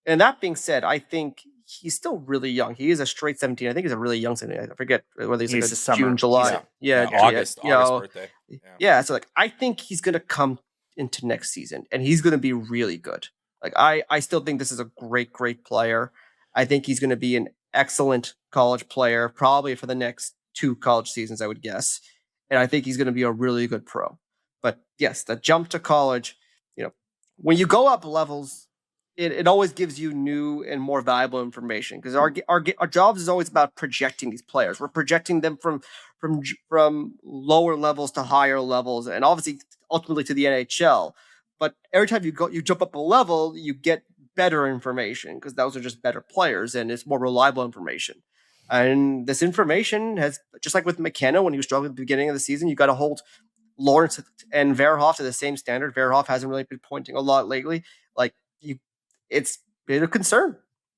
And that being said, I think he's still really young. He is a straight 17. I think he's a really young 17. I forget whether he's like a June, July. August birthday. Yeah. So like, I think he's going to come into next season and he's going to be really good. Like I still think this is a great, great player. I think he's going to be an excellent college player, probably for the next 2 college seasons, I would guess. And I think he's going to be a really good pro. But yes, the jump to college, when you go up levels it always gives you new and more valuable information, because our jobs is always about projecting these players. We're projecting them from lower levels to higher levels, and obviously ultimately to the NHL. But every time you jump up a level, you get better information, because those are just better players and it's more reliable information. And this information has, just like with McKenna when he was struggling at the beginning of the season, you got to hold Lawrence and Verhoff to the same standard. Verhoff hasn't really been pointing a lot lately. Like, it's been a concern.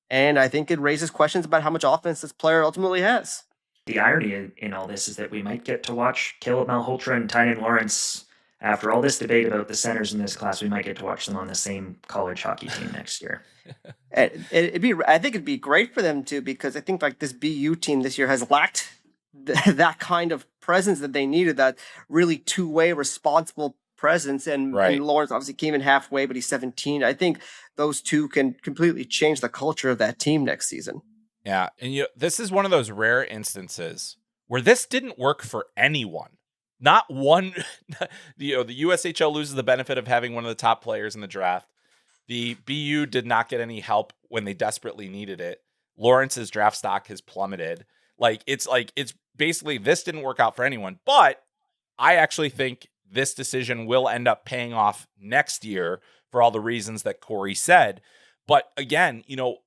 And I think it raises questions about how much offense this player ultimately has. The irony in all this is that we might get to watch Caleb Malhotra and Tynan Lawrence. After all this debate about the centers in this class, we might get to watch them on the same college hockey team next year. I think it'd be great for them too, because I think like this BU team this year has lacked that kind of presence that they needed, that really two-way responsible presence. And Lawrence obviously came in halfway, but he's 17. I think those two can completely change the culture of that team next season. Yeah, and this is one of those rare instances where this didn't work for anyone. Not one. The USHL loses the benefit of having one of the top players in the draft. The BU did not get any help when they desperately needed it. Lawrence's draft stock has plummeted. It's basically, this didn't work out for anyone. But I actually think this decision will end up paying off next year for all the reasons that Corey said. But again,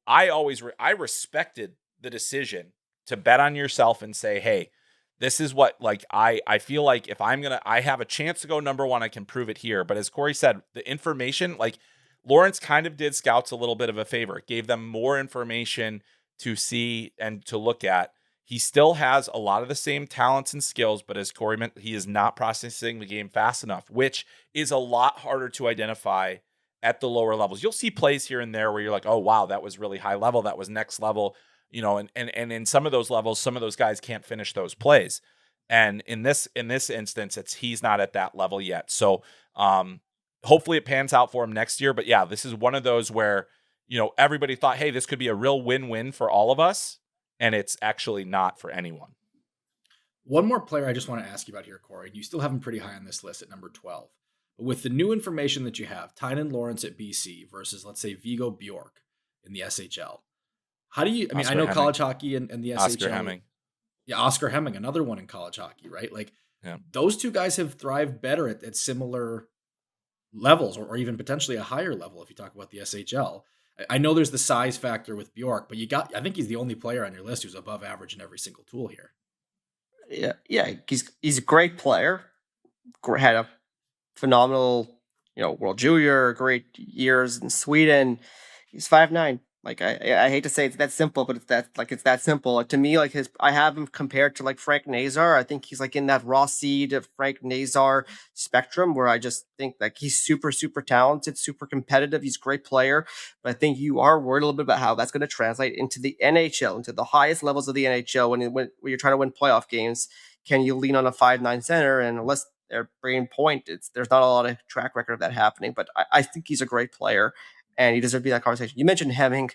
I respected the decision to bet on yourself and say, hey, this is what, I feel like if I have a chance to go number one, I can prove it here. But as Corey said, the information, Lawrence kind of did scouts a little bit of a favor. It gave them more information to see and to look at. He still has a lot of the same talents and skills, but as Corey meant, he is not processing the game fast enough, which is a lot harder to identify at the lower levels. You'll see plays here and there where you're like, oh, wow, that was really high level. That was next level, and in some of those levels, some of those guys can't finish those plays. And in this instance, he's not at that level yet. So hopefully it pans out for him next year. But yeah, this is one of those where, everybody thought, hey, this could be a real win-win for all of us. And it's actually not for anyone. One more player I just want to ask you about here, Corey. You still have him pretty high on this list at number 12. But with the new information that you have, Tynan Lawrence at BC versus, let's say, Viggo Bjork in the SHL. How do you, I know college hockey and the SHL. Oscar Hemming. Yeah, Oscar Hemming, another one in college hockey, right? Those two guys have thrived better at similar levels, or even potentially a higher level if you talk about the SHL. I know there's the size factor with Bjork, but I think he's the only player on your list who's above average in every single tool here. Yeah, he's a great player. Had a phenomenal, World Junior, great years in Sweden. He's 5'9". I hate to say it's that simple, but it's that simple. To me, I have him compared to Frank Nazar. I think he's in that raw seed of Frank Nazar spectrum, where I just think he's super, super talented, super competitive. He's a great player, but I think you are worried a little bit about how that's going to translate into the NHL, into the highest levels of the NHL. When you're trying to win playoff games, can you lean on a 5'9" center? And unless they're bringing point, there's not a lot of track record of that happening. But I think he's a great player, and he deserves to be in that conversation. You mentioned Hemming.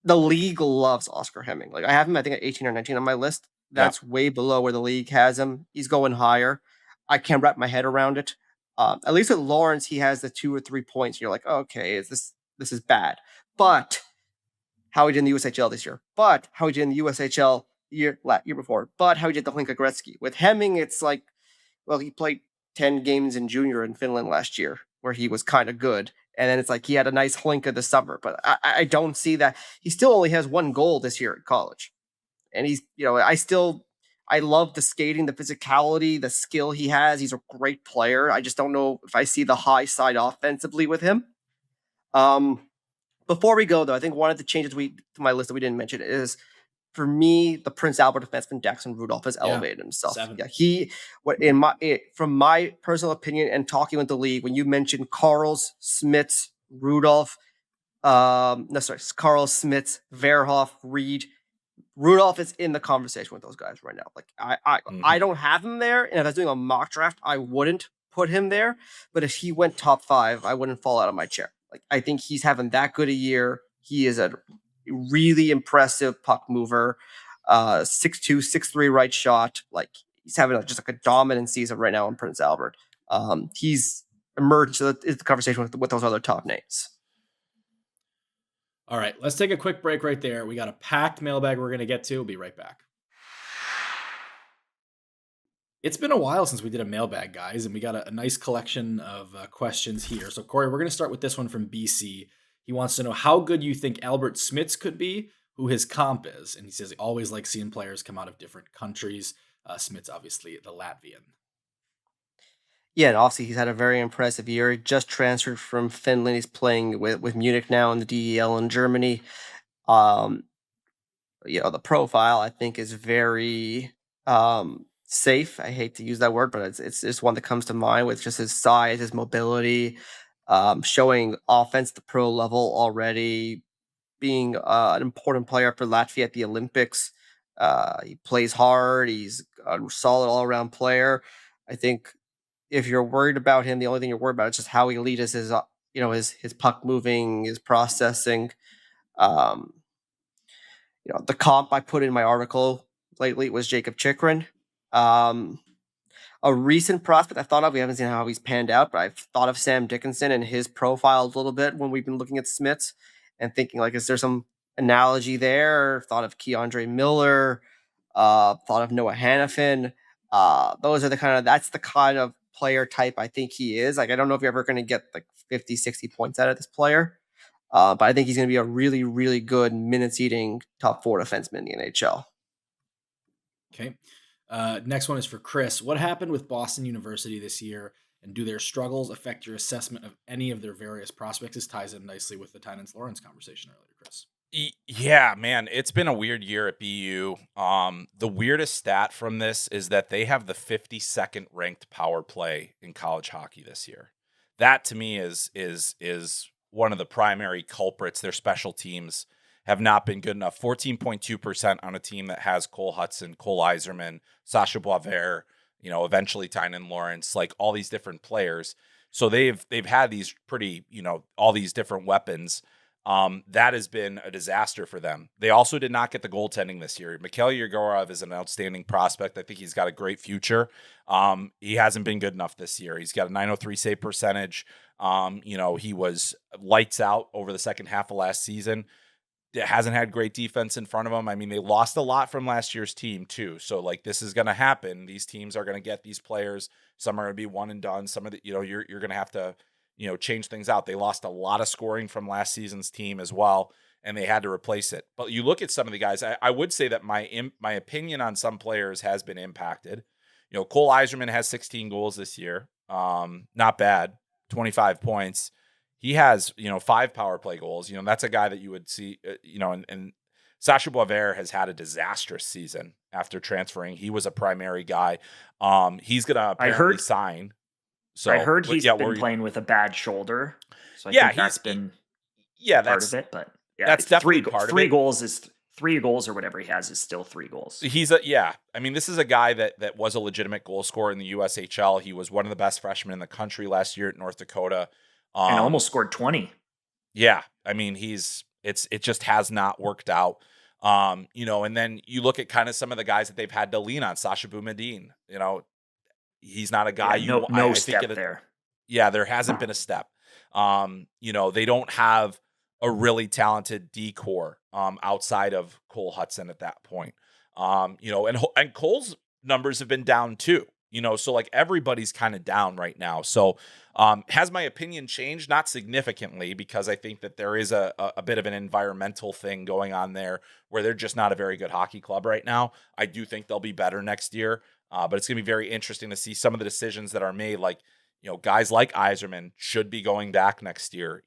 The league loves Oscar Hemming. I have him, I think, at 18 or 19 on my list. That's way below where the league has him. He's going higher. I can't wrap my head around it. At least with Lawrence, he has the 2 or 3 points. You're like, okay, this is bad. But how he did in the USHL this year. But how he did in the USHL year before. But how he did the Hlinka Gretzky. With Hemming, it's he played 10 games in junior in Finland last year, where he was kind of good. And then it's he had a nice Hlinka this summer. But I don't see that. He still only has 1 goal this year at college. And he's, I love the skating, the physicality, the skill he has. He's a great player. I just don't know if I see the high side offensively with him. Before we go, though, I think one of the changes to my list that we didn't mention is, for me, the Prince Albert defenseman Daxon Rudolph has elevated himself. 7. Yeah, from my personal opinion and talking with the league, when you mentioned Karls, Smits, Rudolph, Karls, Smits, Verhoff, Reid, Rudolph is in the conversation with those guys right now. I don't have him there, and if I was doing a mock draft, I wouldn't put him there. But if he went top 5, I wouldn't fall out of my chair. I think he's having that good a year. He is a really impressive puck mover, 6'2", 6'3" right shot. He's having just a dominant season right now in Prince Albert. He's emerged into the conversation with those other top names. All right, let's take a quick break right there. We got a packed mailbag we're going to get to. We'll be right back. It's been a while since we did a mailbag, guys, and we got a nice collection of questions here. So, Corey, we're going to start with this one from BC. He wants to know how good you think Alberts Smits could be, who his comp is. And he says he always likes seeing players come out of different countries. Smits, obviously, the Latvian. Yeah, and obviously he's had a very impressive year. He just transferred from Finland. He's playing with Munich now in the DEL in Germany. The profile I think is very safe. I hate to use that word, but it's just one that comes to mind with just his size, his mobility, showing offense at the pro level already, being an important player for Latvia at the Olympics. He plays hard. He's a solid all-around player. I think if you're worried about him, the only thing you're worried about is just how elite is his puck moving, his processing. The comp I put in my article lately was Jacob Chikrin. A recent prospect I thought of, we haven't seen how he's panned out, but I've thought of Sam Dickinson and his profile a little bit when we've been looking at Smits and thinking, like, is there some analogy there? Thought of Keandre Miller, thought of Noah Hannafin. That's the kind of player type I think he is. Like, I don't know if you're ever going to get like 50, 60 points out of this player. But I think he's going to be a really, really good minutes-eating top 4 defenseman in the NHL. Okay. Next one is for Chris. What happened with Boston University this year, and do their struggles affect your assessment of any of their various prospects? This ties in nicely with the Tynan Lawrence conversation earlier, Chris. Yeah, man, it's been a weird year at BU. The weirdest stat from this is that they have the 52nd ranked power play in college hockey this year. That to me is one of the primary culprits. Their special teams have not been good enough. 14.2% on a team that has Cole Hudson, Cole Yzerman, Sasha Boisvert, eventually Tynan Lawrence, like all these different players. So they've had these pretty, all these different weapons. That has been a disaster for them. They also did not get the goaltending this year. Mikhail Yegorov is an outstanding prospect. I think he's got a great future. He hasn't been good enough this year. He's got a .903 save percentage. He was lights out over the second half of last season. It hasn't had great defense in front of him. I mean, they lost a lot from last year's team too. So like this is going to happen. These teams are going to get these players. Some are going to be one and done. Some of the, you're going to have to, change things out. They lost a lot of scoring from last season's team as well, and they had to replace it. But you look at some of the guys, I would say that my opinion on some players has been impacted. Cole Yzerman has 16 goals this year. Not bad, 25 points. He has, 5 power play goals. That's a guy that you would see, and Sasha Boisvert has had a disastrous season after transferring. He was a primary guy. He's going to apparently sign. So I heard he's been playing with a bad shoulder. So I think that's been part of it. But yeah, that's definitely part of it. 3 goals is 3 goals or whatever he has is still 3 goals. This is a guy that was a legitimate goal scorer in the USHL. He was one of the best freshmen in the country last year at North Dakota. And almost scored 20. Yeah. I mean, it just has not worked out. And then you look at kind of some of the guys that they've had to lean on. Sasha Boumediene, he's not a guy no step there. Yeah, there hasn't been a step. They don't have a really talented D-core outside of Cole Hudson at that point. And Cole's numbers have been down too. So like everybody's kind of down right now. So has my opinion changed? Not significantly, because I think that there is a bit of an environmental thing going on there where they're just not a very good hockey club right now. I do think they'll be better next year. But it's going to be very interesting to see some of the decisions that are made. Like, guys like Yzerman should be going back next year.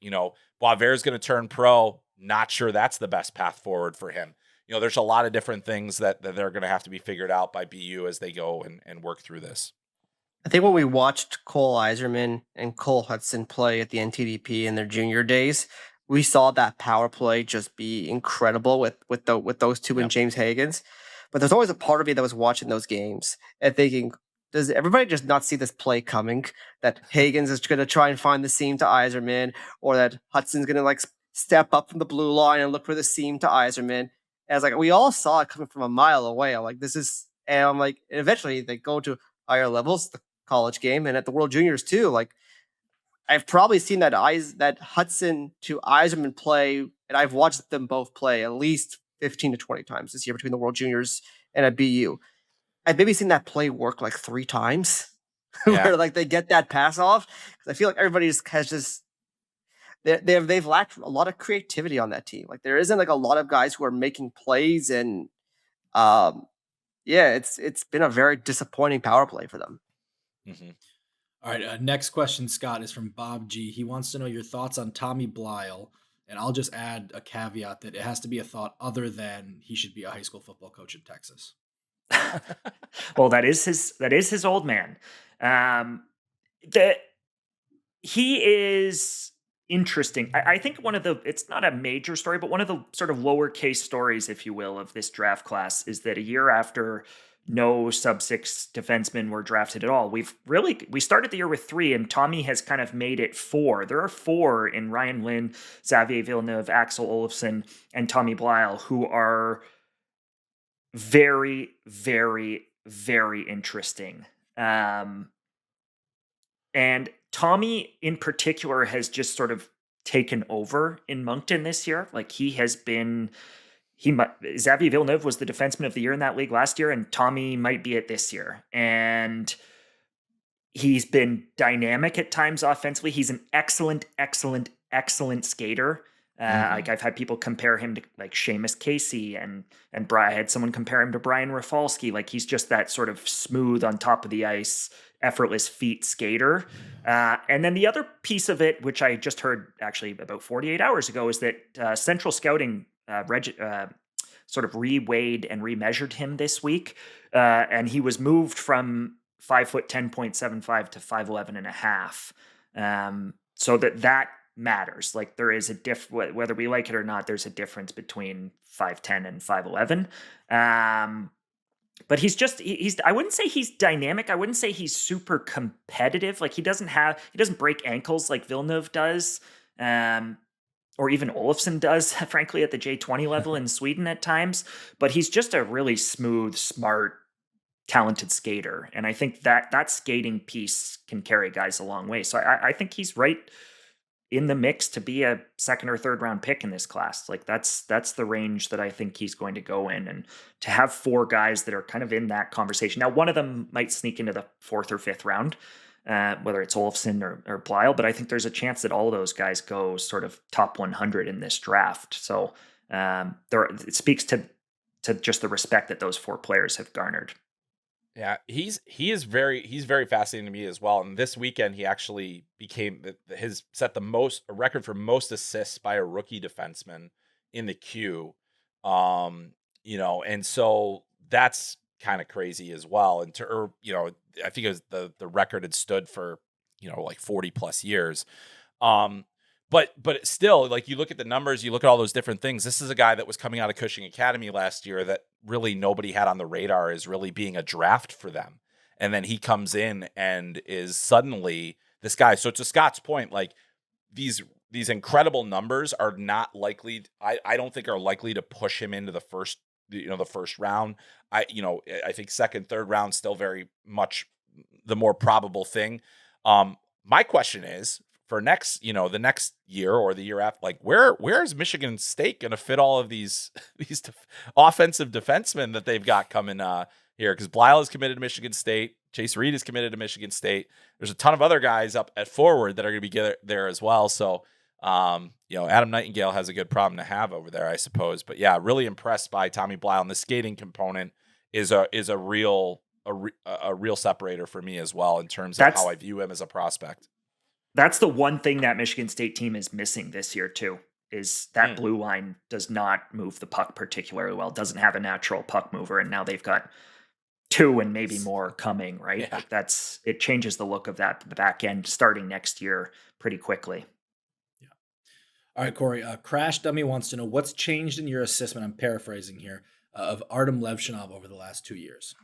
Boisvert is going to turn pro. Not sure that's the best path forward for him. There's a lot of different things that they're going to have to be figured out by BU as they go and work through this. I think when we watched Cole Yzerman and Cole Hudson play at the NTDP in their junior days, we saw that power play just be incredible with those two and James Hagens. But there's always a part of me that was watching those games and thinking, does everybody just not see this play coming? That Hagens is going to try and find the seam to Yzerman, or that Hudson's going to step up from the blue line and look for the seam to Yzerman. And we all saw it coming from a mile away. And eventually they go to higher levels, the college game, and at the World Juniors too. I've probably seen that Hudson to Yzerman play, and I've watched them both play at least 15 to 20 times this year between the World Juniors and at BU. I've maybe seen that play work like 3 times, where like they get that pass off. Because I feel like everybody has just they've lacked a lot of creativity on that team. Like there isn't like a lot of guys who are making plays, and it's been a very disappointing power play for them. Mm-hmm. All right, next question, Scott, is from Bob G. He wants to know your thoughts on Tommy Bleyl, and I'll just add a caveat that it has to be a thought other than he should be a high school football coach in Texas. Well, that is his old man. He is interesting. I think it's not a major story, but one of the sort of lowercase stories, if you will, of this draft class is that a year after no sub-6 defensemen were drafted at all, we started the year with 3, and Tommy has kind of made it 4. There are 4 in Ryan Lynn, Xavier Villeneuve, Axel Olofsson, and Tommy Bleyl, who are very, very, very interesting. And Tommy in particular has just sort of taken over in Moncton this year. Like Xavier Villeneuve was the defenseman of the year in that league last year, and Tommy might be it this year. And he's been dynamic at times offensively. He's an excellent, excellent, excellent skater. Like I've had people compare him to like Seamus Casey, and I had someone compare him to Brian Rafalski. Like he's just that sort of smooth on top of the ice, effortless feet skater. And then the other piece of it, which I just heard actually about 48 hours ago, is that Central Scouting sort of reweighed and remeasured him this week. And he was moved from 5'10.75" to 5'11.5". So that matters. Like there is a whether we like it or not, there's a difference between 5'10" and 5'11". But he's I wouldn't say he's dynamic. I wouldn't say he's super competitive. Like he doesn't break ankles like Villeneuve does. Or even Olofsson does, frankly, at the J20 level in Sweden at times. But he's just a really smooth, smart, talented skater. And I think that skating piece can carry guys a long way. So I think he's right in the mix to be a 2nd or 3rd round pick in this class. Like that's the range that I think he's going to go in, and to have 4 guys that are kind of in that conversation. Now, one of them might sneak into the 4th or 5th round, whether it's Olofsson or Bleyl, but I think there's a chance that all of those guys go sort of top 100 in this draft. So it speaks to just the respect that those 4 players have garnered. Yeah, he's very fascinating to me as well. And this weekend, he actually set a record for most assists by a rookie defenseman in the queue. And so that's kind of crazy as well. And I think it was the record had stood for like 40 plus years. But still, like you look at the numbers, you look at all those different things. This is a guy that was coming out of Cushing Academy last year that really nobody had on the radar as really being a draft for them. And then he comes in and is suddenly this guy. So to Scott's point, like these incredible numbers are not likely. I don't think are likely to push him into the first round. I think 2nd, 3rd round still very much the more probable thing. My question is, for the next year or the year after, like where is Michigan State going to fit all of these offensive defensemen that they've got coming here? Because Bleyl is committed to Michigan State, Chase Reid is committed to Michigan State. There's a ton of other guys up at forward that are going to be there as well. So Adam Nightingale has a good problem to have over there, I suppose. But yeah, really impressed by Tommy Bleyl, and the skating component is a real separator for me as well in terms of how I view him as a prospect. That's the one thing that Michigan State team is missing this year too, is that blue line does not move the puck particularly well, doesn't have a natural puck mover, and now they've got 2 and maybe more coming, right? Yeah. Like it changes the look of the back end starting next year pretty quickly. Yeah. All right, Corey, Crash Dummy wants to know what's changed in your assessment, I'm paraphrasing here, of Artyom Levshunov over the last 2 years.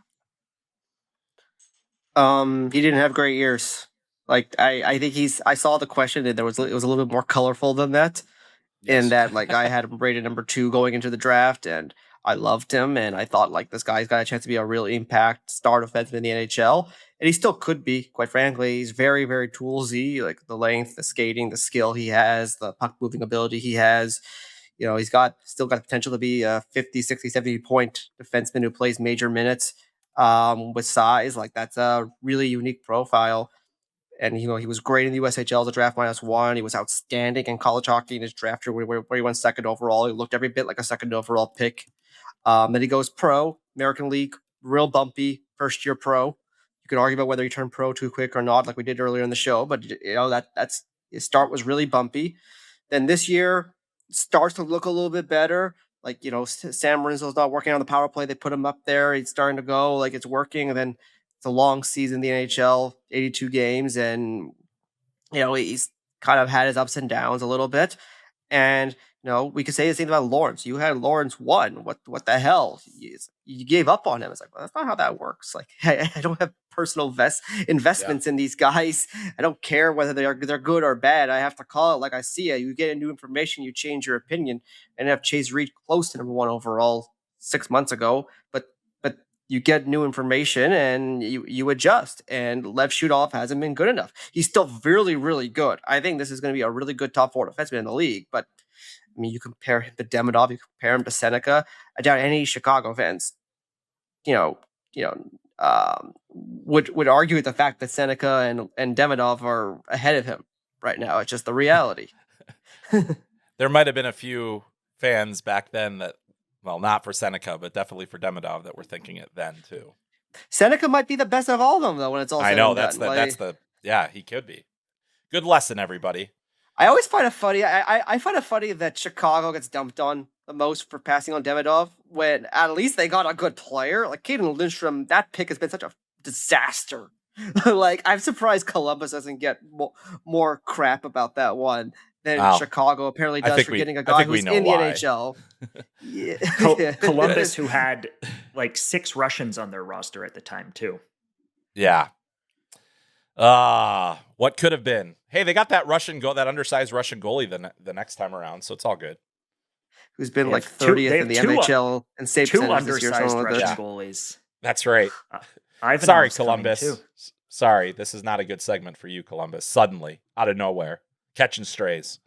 He didn't have great years. Like I think I saw the question and it was a little bit more colorful than that. Yes. In that, like I had him rated number 2 going into the draft, and I loved him, and I thought like this guy's got a chance to be a real impact star defenseman in the NHL, and he still could be. Quite frankly, he's very, very toolsy. Like the length, the skating, the skill he has, the puck moving ability he has. He's still got the potential to be a 50, 60, 70 point defenseman who plays major minutes with size. Like that's a really unique profile. And he was great in the USHL as a draft -1. He was outstanding in college hockey in his draft year where he went second overall. He looked every bit like a second overall pick. Then he goes pro, American League, real bumpy, first year pro. You could argue about whether he turned pro too quick or not, like we did earlier in the show, but that's his start was really bumpy. Then this year starts to look a little bit better. Like, Sam Rinzel's not working on the power play. They put him up there. He's starting to go, like it's working. And then it's a long season in the NHL, 82 games. And, he's kind of had his ups and downs a little bit. And, we could say the same about Lawrence. You had Lawrence 1. What the hell? You gave up on him. It's like, well, that's not how that works. Like, I don't have personal investments in these guys. I don't care whether they're good or bad. I have to call it like I see it. You get new information, you change your opinion. And have Chase Reid close to number 1 overall 6 months ago, but you get new information and you adjust. And Levshunov hasn't been good enough. He's still really, really good. I think this is going to be a really good top 4 defenseman in the league. But I mean, you compare him to Demidov, you compare him to Sennecke. I doubt any Chicago fans, would argue with the fact that Sennecke and Demidov are ahead of him right now. It's just the reality. There might have been a few fans back then that, well, not for Sennecke, but definitely for Demidov that were thinking it then too. Sennecke might be the best of all of them, though, when it's all said and done. Yeah, he could be. Good lesson, everybody. I always find it funny. I find it funny that Chicago gets dumped on the most for passing on Demidov when at least they got a good player. Like Caden Lindstrom, that pick has been such a disaster. Like, I'm surprised Columbus doesn't get more crap about that one than Chicago apparently does for getting a guy who's in the NHL. Columbus, who had like 6 Russians on their roster at the time, too. Yeah. What could have been? Hey, they got that that undersized Russian goalie the next time around, so it's all good. Who's been like 30th in the NHL and saved 2 undersized Russian goalies. That's right. Sorry, Columbus. Sorry, this is not a good segment for you, Columbus. Suddenly, out of nowhere, catching strays.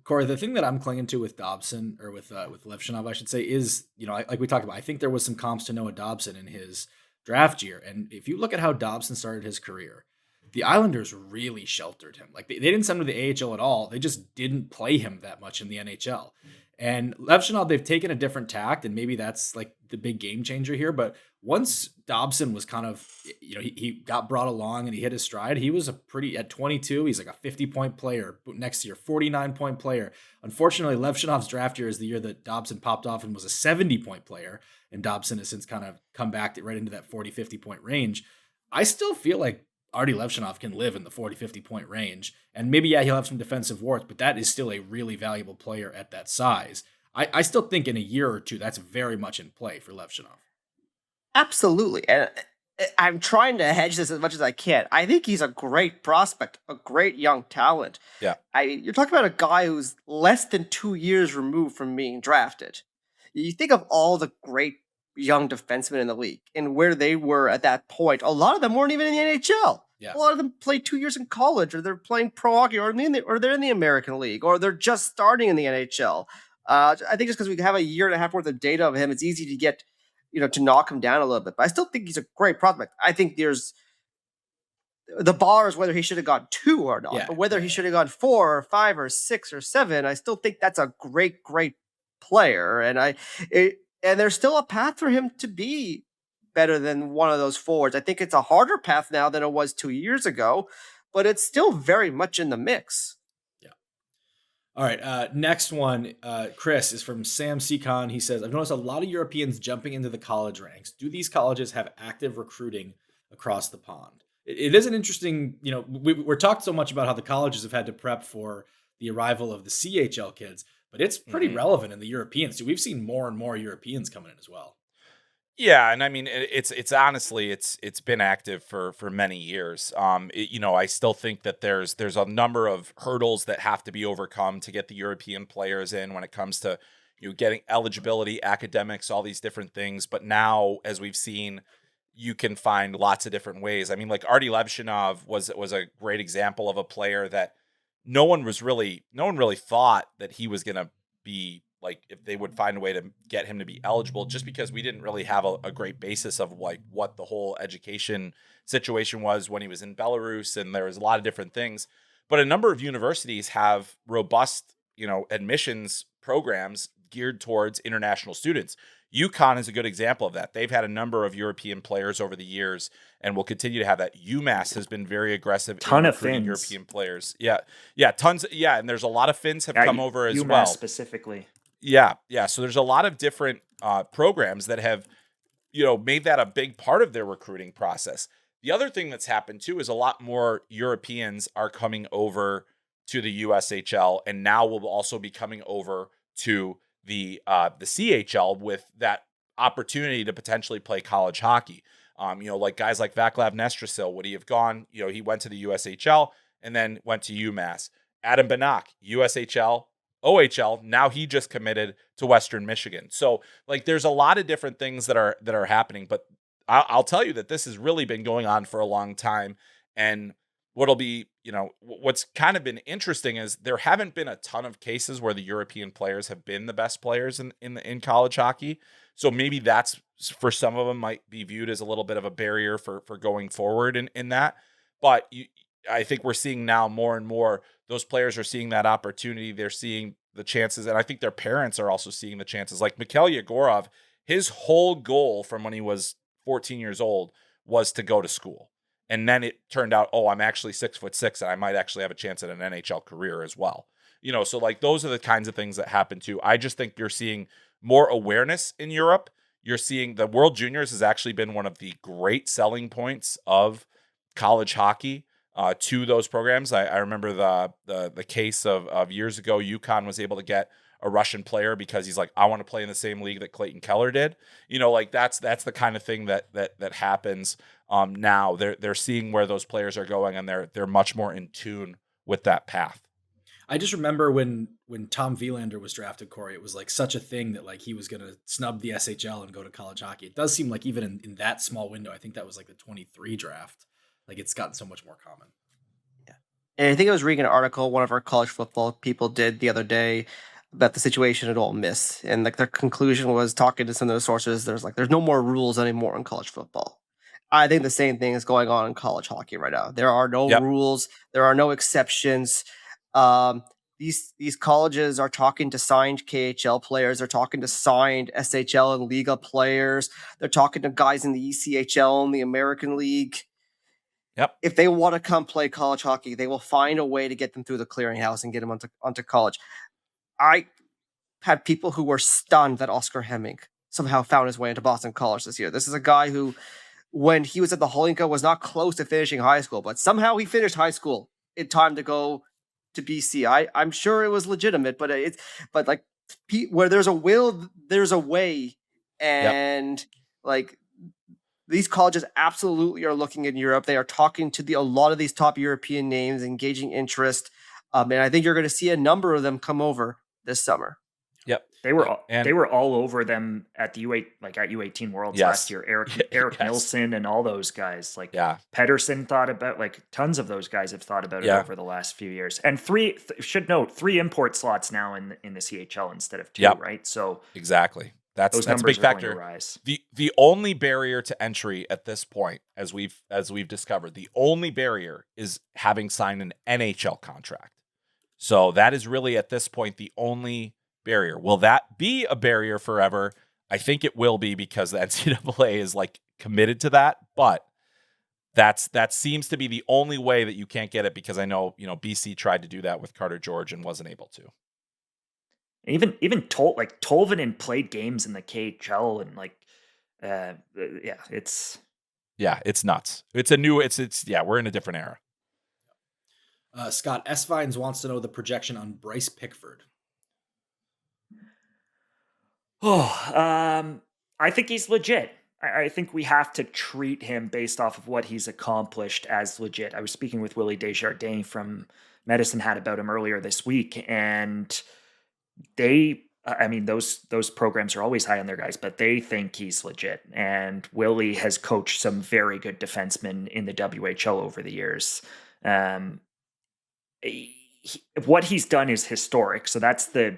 Corey, the thing that I'm clinging to with Dobson, or with Levshunov, I should say, is, like we talked about, I think there was some comps to Noah Dobson in his draft year. And if you look at how Dobson started his career, the Islanders really sheltered him. Like, they didn't send him to the AHL at all. They just didn't play him that much in the NHL. And Levshunov, they've taken a different tact, and maybe that's like the big game changer here. But once Dobson was kind of, he got brought along and he hit his stride, he was at 22, he's like a 50-point player. Next year, 49-point player. Unfortunately, Levshunov's draft year is the year that Dobson popped off and was a 70-point player. And Dobson has since kind of come back right into that 40, 50-point range. I still feel like Artyom Levshunov can live in the 40, 50-point range. And maybe, he'll have some defensive warts, but that is still a really valuable player at that size. I still think in a year or two, that's very much in play for Levshunov. Absolutely. And I'm trying to hedge this as much as I can. I think he's a great prospect, a great young talent. Yeah. You're talking about a guy who's less than 2 years removed from being drafted. You think of all the great young defensemen in the league and where they were at that point. A lot of them weren't even in the NHL. Yeah. A lot of them played 2 years in college, or they're playing pro hockey, or they're in the American League, or they're just starting in the NHL. I think just because we have a year and a half worth of data of him, it's easy to get, to knock him down a little bit. But I still think he's a great prospect. I think the bar is whether he should have gone 2 or not, but whether he should have gone 4 or 5 or 6 or 7, I still think that's a great, great player. And there's still a path for him to be better than one of those forwards. I think it's a harder path now than it was 2 years ago, but it's still very much in the mix. Yeah. All right. Next one, Chris, is from Sam Seacon. He says, I've noticed a lot of Europeans jumping into the college ranks. Do these colleges have active recruiting across the pond? It is an interesting, we're talked so much about how the colleges have had to prep for the arrival of the CHL kids, but it's pretty relevant in the Europeans too. We've seen more and more Europeans coming in as well. Yeah, and I mean, it's honestly, it's been active for many years. I still think that there's a number of hurdles that have to be overcome to get the European players in when it comes to, getting eligibility, academics, all these different things. But now, as we've seen, you can find lots of different ways. I mean, like Artyom Levshunov was a great example of a player that no one really thought that he was going to be like, if they would find a way to get him to be eligible, just because we didn't really have a great basis of like what the whole education situation was when he was in Belarus. And there was a lot of different things, but a number of universities have robust, admissions programs geared towards international students. UConn is a good example of that. They've had a number of European players over the years and will continue to have that. UMass has been very aggressive in recruiting European players. Yeah, tons. Yeah, and there's a lot of Finns have come over as UMass well. Specifically. Yeah. So there's a lot of different programs that have, made that a big part of their recruiting process. The other thing that's happened too is a lot more Europeans are coming over to the USHL, and now will also be coming over to the CHL with that opportunity to potentially play college hockey. Like guys like Vaclav Nestrasil, would he have gone? He went to the USHL and then went to UMass. Adam Banak, USHL, OHL. Now he just committed to Western Michigan. So like, there's a lot of different things that are happening. But I'll tell you that this has really been going on for a long time. And what'll be, what's kind of been interesting is there haven't been a ton of cases where the European players have been the best players in college hockey. So maybe that's, for some of them, might be viewed as a little bit of a barrier for going forward in that. But I think we're seeing now more and more those players are seeing that opportunity. They're seeing the chances, and I think their parents are also seeing the chances. Like Mikhail Yegorov, his whole goal from when he was 14 years old was to go to school. And then it turned out, I'm actually 6'6", and I might actually have a chance at an NHL career as well. So like those are the kinds of things that happen too. I just think you're seeing more awareness in Europe. You're seeing the World Juniors has actually been one of the great selling points of college hockey to those programs. I remember the case of years ago, UConn was able to get a Russian player because he's like, I want to play in the same league that Clayton Keller did. Like that's the kind of thing that happens. Now they're seeing where those players are going, and they're much more in tune with that path. I just remember when Tom Wielander was drafted, Corey, it was like such a thing that like he was going to snub the SHL and go to college hockey. It does seem like even in that small window, I think that was like the 23 draft, like it's gotten so much more common. Yeah. And I think I was reading an article one of our college football people did the other day about the situation at Ole Miss, and like their conclusion was, talking to some of those sources, there's no more rules anymore in college football. I think the same thing is going on in college hockey right now. There are no rules. There are no exceptions. These colleges are talking to signed KHL players. They're talking to signed SHL and Liga players. They're talking to guys in the ECHL and the American League. Yep. If they want to come play college hockey, they will find a way to get them through the clearinghouse and get them onto college. I had people who were stunned that Oscar Hemming somehow found his way into Boston College this year. This is a guy who, when he was at the Holinka, was not close to finishing high school, but somehow he finished high school in time to go to BC. I'm sure it was legitimate, but like where there's a will, there's a way, and like these colleges absolutely are looking in Europe. They are talking to a lot of these top European names, engaging interest, and I think you're going to see a number of them come over this summer. Yep. They were all over them at the U18 Worlds last year. Eric Nilsson and all those guys. Pedersen thought about, tons of those guys have thought about it over the last few years. And three import slots now in the CHL instead of 2, right? So exactly. That's a big factor. The only barrier to entry at this point, as we've discovered, the only barrier is having signed an NHL contract. So that is really at this point the only barrier. Will that be a barrier forever? I think it will be, because the NCAA is committed to that, but that seems to be the only way that you can't get it, because I know, BC tried to do that with Carter George and wasn't able to. Even Tolvanen played games in the KHL and it's nuts. We're in a different era. Scott S. Vines wants to know the projection on Bryce Pickford. I think he's legit. I think we have to treat him based off of what he's accomplished as legit. I was speaking with Willie Desjardins from Medicine Hat about him earlier this week, and they I mean, those programs are always high on their guys, but they think he's legit. And Willie has coached some very good defensemen in the WHL over the years. What he's done is historic. So that's the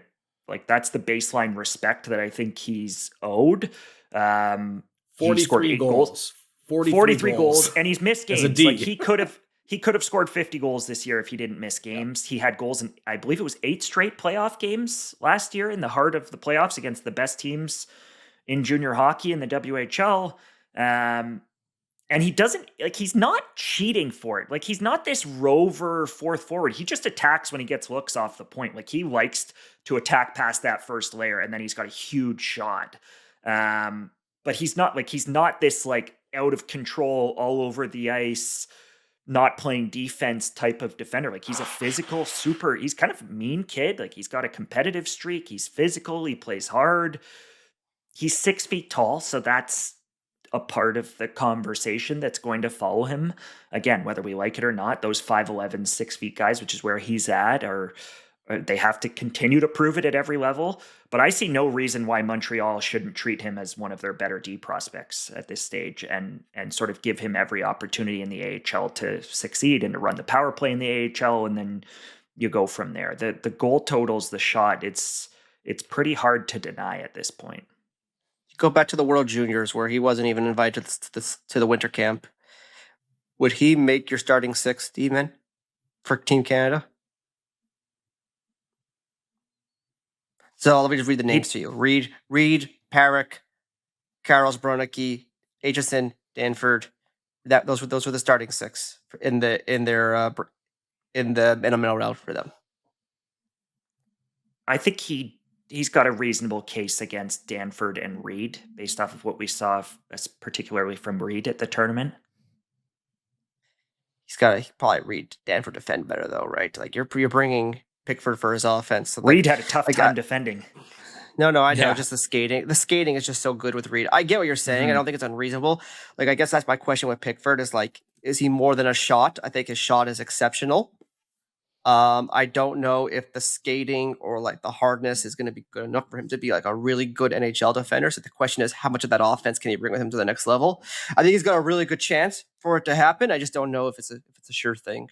baseline respect that I think he's owed. He scored 8 goals. 43 goals, and he's missed games. Like he could have scored 50 goals this year if he didn't miss games. He had goals in, I believe it was 8 straight playoff games last year in the heart of the playoffs against the best teams in junior hockey in the WHL. And he doesn't, like, he's not cheating for it. Like, he's not this rover fourth forward. He just attacks when he gets looks off the point. Like, he likes to attack past that first layer, and then he's got a huge shot. But he's not this, like, out of control, all over the ice, not playing defense type of defender. Like, he's a physical he's kind of a mean kid. Like, he's got a competitive streak. He's physical. He plays hard. He's 6 feet tall, so that's a part of the conversation that's going to follow him. Again, whether we like it or not, those 5'11", 6 feet guys, which is where he's at, they have to continue to prove it at every level. But I see no reason why Montreal shouldn't treat him as one of their better D prospects at this stage and sort of give him every opportunity in the AHL to succeed and to run the power play in the AHL, and then you go from there. The goal totals, the shot, it's pretty hard to deny at this point. Go back to the World Juniors where he wasn't even invited to the winter camp. Would he make your starting 6, D-man, for Team Canada? So let me just read the names to you. Reid, Parrick, Karels, Brunecke, Aitchison, Danford. Those were the starting 6 in the middle round for them. I think he's got a reasonable case against Danford and Reid based off of what we saw, particularly from Reid at the tournament. He probably Reid Danford defend better though, right? Like you're bringing Pickford for his offense. So Reid had a tough time defending. No, I know. Yeah. Just the skating. The skating is just so good with Reid. I get what you're saying. I don't think it's unreasonable. Like, I guess that's my question with Pickford is like, is he more than a shot? I think his shot is exceptional. I don't know if the skating or like the hardness is going to be good enough for him to be like a really good NHL defender. So the question is, how much of that offense can he bring with him to the next level? I think he's got a really good chance for it to happen. I just don't know if it's a sure thing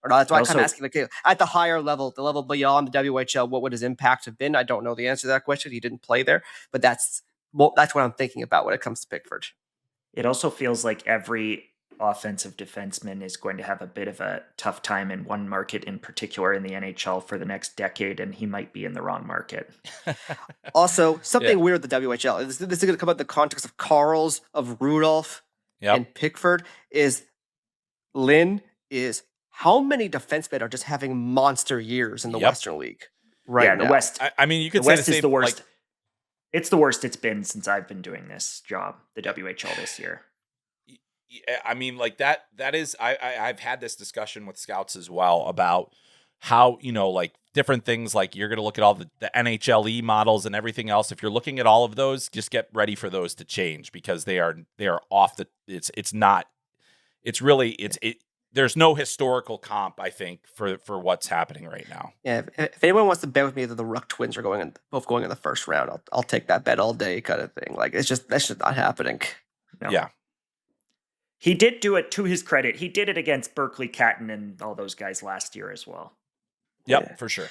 or not. That's why I'm kind of asking, like, at the higher level, the level beyond the WHL, what would his impact have been? I don't know the answer to that question. He didn't play there, but that's what I'm thinking about when it comes to Pickford. It also feels like every offensive defenseman is going to have a bit of a tough time in one market in particular in the NHL for the next decade, and he might be in the wrong market. Also, something weird with the WHL, this is going to come out in the context of Karels, of Rudolph, and Pickford, is how many defensemen are just having monster years in the Western League right now? The West. I mean, you could the say West is the worst. Like, it's the worst it's been since I've been doing this job, the WHL this year. I mean, like that is, I've had this discussion with scouts as well about how, like different things, like you're going to look at all the NHLE models and everything else. If you're looking at all of those, just get ready for those to change because they are off there's no historical comp, I think, for what's happening right now. Yeah. If anyone wants to bet with me that the Ruck twins are both going in the first round, I'll take that bet all day kind of thing. Like that's just not happening. No. Yeah. He did do it to his credit. He did it against Berkeley Catton and all those guys last year as well. Yep, for sure.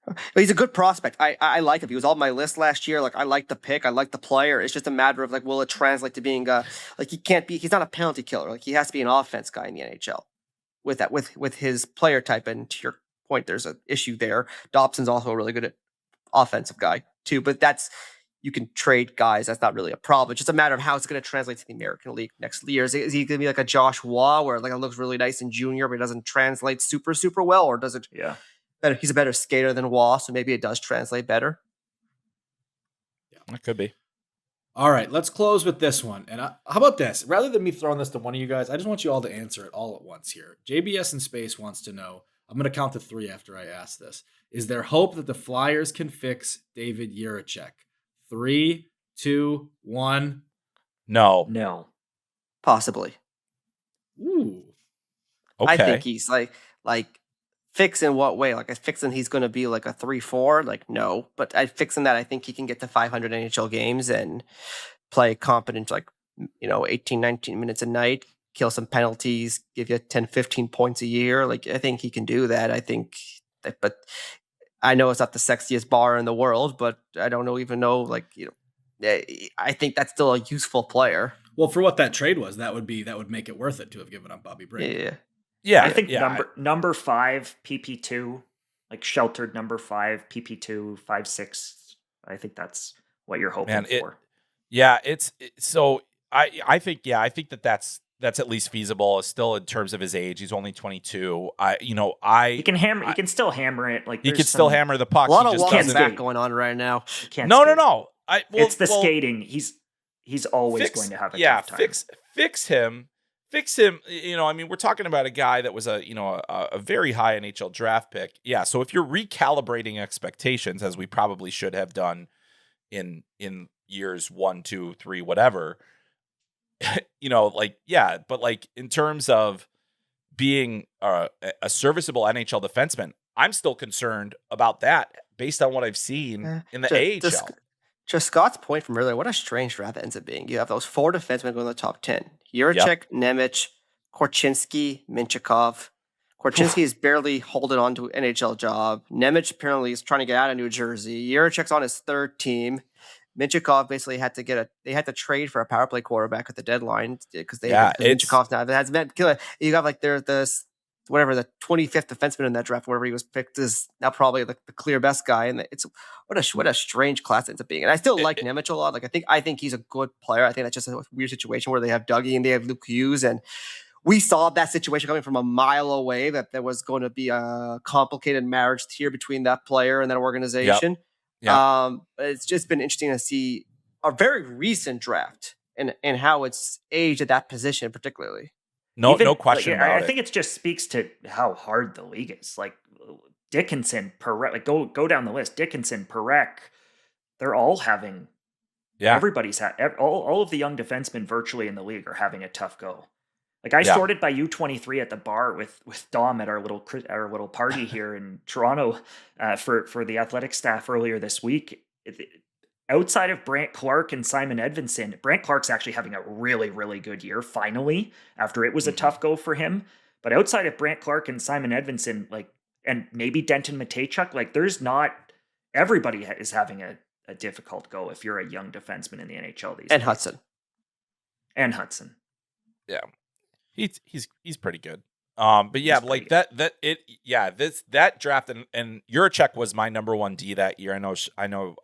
But he's a good prospect. I like him. He was on my list last year. Like I like the pick. I like the player. It's just a matter of like, will it translate to being he's not a penalty killer. Like he has to be an offense guy in the NHL with his player type. And to your point, there's an issue there. Dobson's also a really good offensive guy too, but you can trade guys. That's not really a problem. It's just a matter of how it's going to translate to the American League next year. Is he going to be like a Josh Waugh where like it looks really nice in junior, but it doesn't translate super, super well? Or does it? Yeah. He's a better skater than Waugh, so maybe it does translate better. Yeah, it could be. All right, let's close with this one. And how about this? Rather than me throwing this to one of you guys, I just want you all to answer it all at once here. JBS in Space wants to know, I'm going to count to 3 after I ask this. Is there hope that the Flyers can fix David Jiricek? 3, 2, 1. No. Possibly. Ooh. Okay. I think he's like Fix in what way? Like, I fixing he's going to be like a 3-4? Like, no. But I fixing that I think he can get to 500 NHL games and play competent, like, 18, 19 minutes a night, kill some penalties, give you 10, 15 points a year. Like, I think he can do that. I think that, but I know it's not the sexiest bar in the world, but I don't even know, like, I think that's still a useful player. Well, for what that trade was, that would make it worth it to have given up Bobby Brink. Yeah. Yeah, I think number 5 PP2, like sheltered number 5 PP2 5-6. I think that's what you're hoping for. I think that's at least feasible. Still, in terms of his age, he's only 22. He can still hammer it. Like, he can still hammer the puck. A lot of walking back going on right now. No. It's the skating. He's always going to have a tough time. Fix him. We're talking about a guy that was a very high NHL draft pick. Yeah. So if you're recalibrating expectations, as we probably should have done in years 1, 2, 3, whatever, but like in terms of being a serviceable NHL defenseman, I'm still concerned about that based on what I've seen in the AHL. Just Scott's point from earlier, what a strange draft that ends up being. You have those 4 defensemen going in the top 10. Jiricek, Nemec, Korchinski, Minchikov. Korchinski is barely holding on to an NHL job. Nemec apparently is trying to get out of New Jersey. Jiricek's on his 3rd team. Minchikov basically had to trade for a power play quarterback at the deadline because Minchikov's now has been killer. You got like there's this the 25th defenseman in that draft, wherever he was picked, is now probably the clear best guy. And it's what a strange class it ends up being. And I still like Nemec a lot. Like, I think he's a good player. I think that's just a weird situation where they have Dougie and they have Luke Hughes, and we saw that situation coming from a mile away, that there was going to be a complicated marriage here between that player and that organization. Yep. It's just been interesting to see a very recent draft and how it's aged at that position, particularly. No question about it. I think it just speaks to how hard the league is. Like Dickinson, Perek, like go down the list. Dickinson, Perek, they're all having. Yeah, everybody's all of the young defensemen virtually in the league are having a tough go. Like I sorted by U23 at the bar with Dom at our little party here in Toronto for the athletic staff earlier this week. Outside of Brant Clark and Simon Edvinsson, Brant Clark's actually having a really, really good year, finally, after it was a tough go for him. But outside of Brant Clark and Simon Edvinsson, like, and maybe Denton Mateychuk, like, everybody is having a difficult go if you're a young defenseman in the NHL these days. And Hudson. Yeah. He's pretty good. But yeah, like that draft and Jiricek was my number 1 D that year. I know,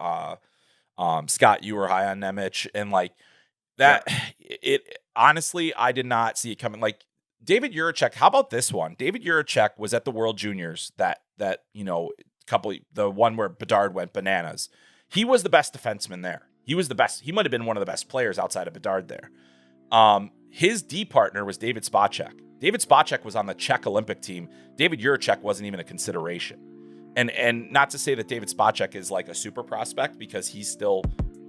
Scott, you were high on Nemec, and like that. Yeah. It honestly, I did not see it coming. Like David Jiricek. How about this one? David Jiricek was at the World Juniors. The one where Bedard went bananas. He was the best defenseman there. He was the best. He might have been one of the best players outside of Bedard there. His D partner was David Spacek. David Spacek was on the Czech Olympic team. David Jiricek wasn't even a consideration. And not to say that David Spacek is like a super prospect, because he's still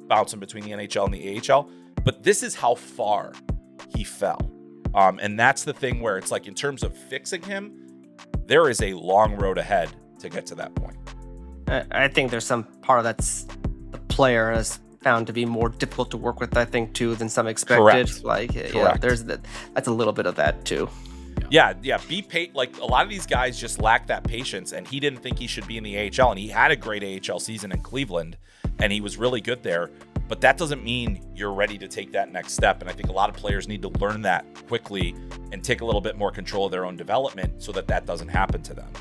bouncing between the NHL and the AHL, but this is how far he fell. And that's the thing where it's like, in terms of fixing him, there is a long road ahead to get to that point. I think there's some part of that's the player has found to be more difficult to work with, I think, too, than some expected. Correct. Like, Correct. Yeah, there's that. That's a little bit of that too. Yeah. Like a lot of these guys just lack that patience, and he didn't think he should be in the AHL, and he had a great AHL season in Cleveland, and he was really good there. But that doesn't mean you're ready to take that next step. And I think a lot of players need to learn that quickly and take a little bit more control of their own development so that doesn't happen to them.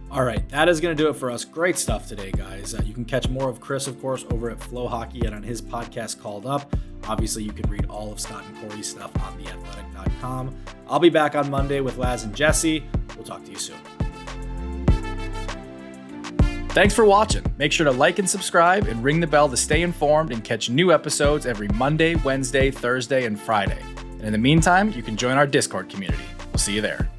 All right, that is going to do it for us. Great stuff today, guys. You can catch more of Chris, of course, over at Flow Hockey and on his podcast Called Up. Obviously, you can read all of Scott and Corey's stuff on theathletic.com. I'll be back on Monday with Laz and Jesse. We'll talk to you soon. Thanks for watching. Make sure to like and subscribe and ring the bell to stay informed and catch new episodes every Monday, Wednesday, Thursday, and Friday. And in the meantime, you can join our Discord community. We'll see you there.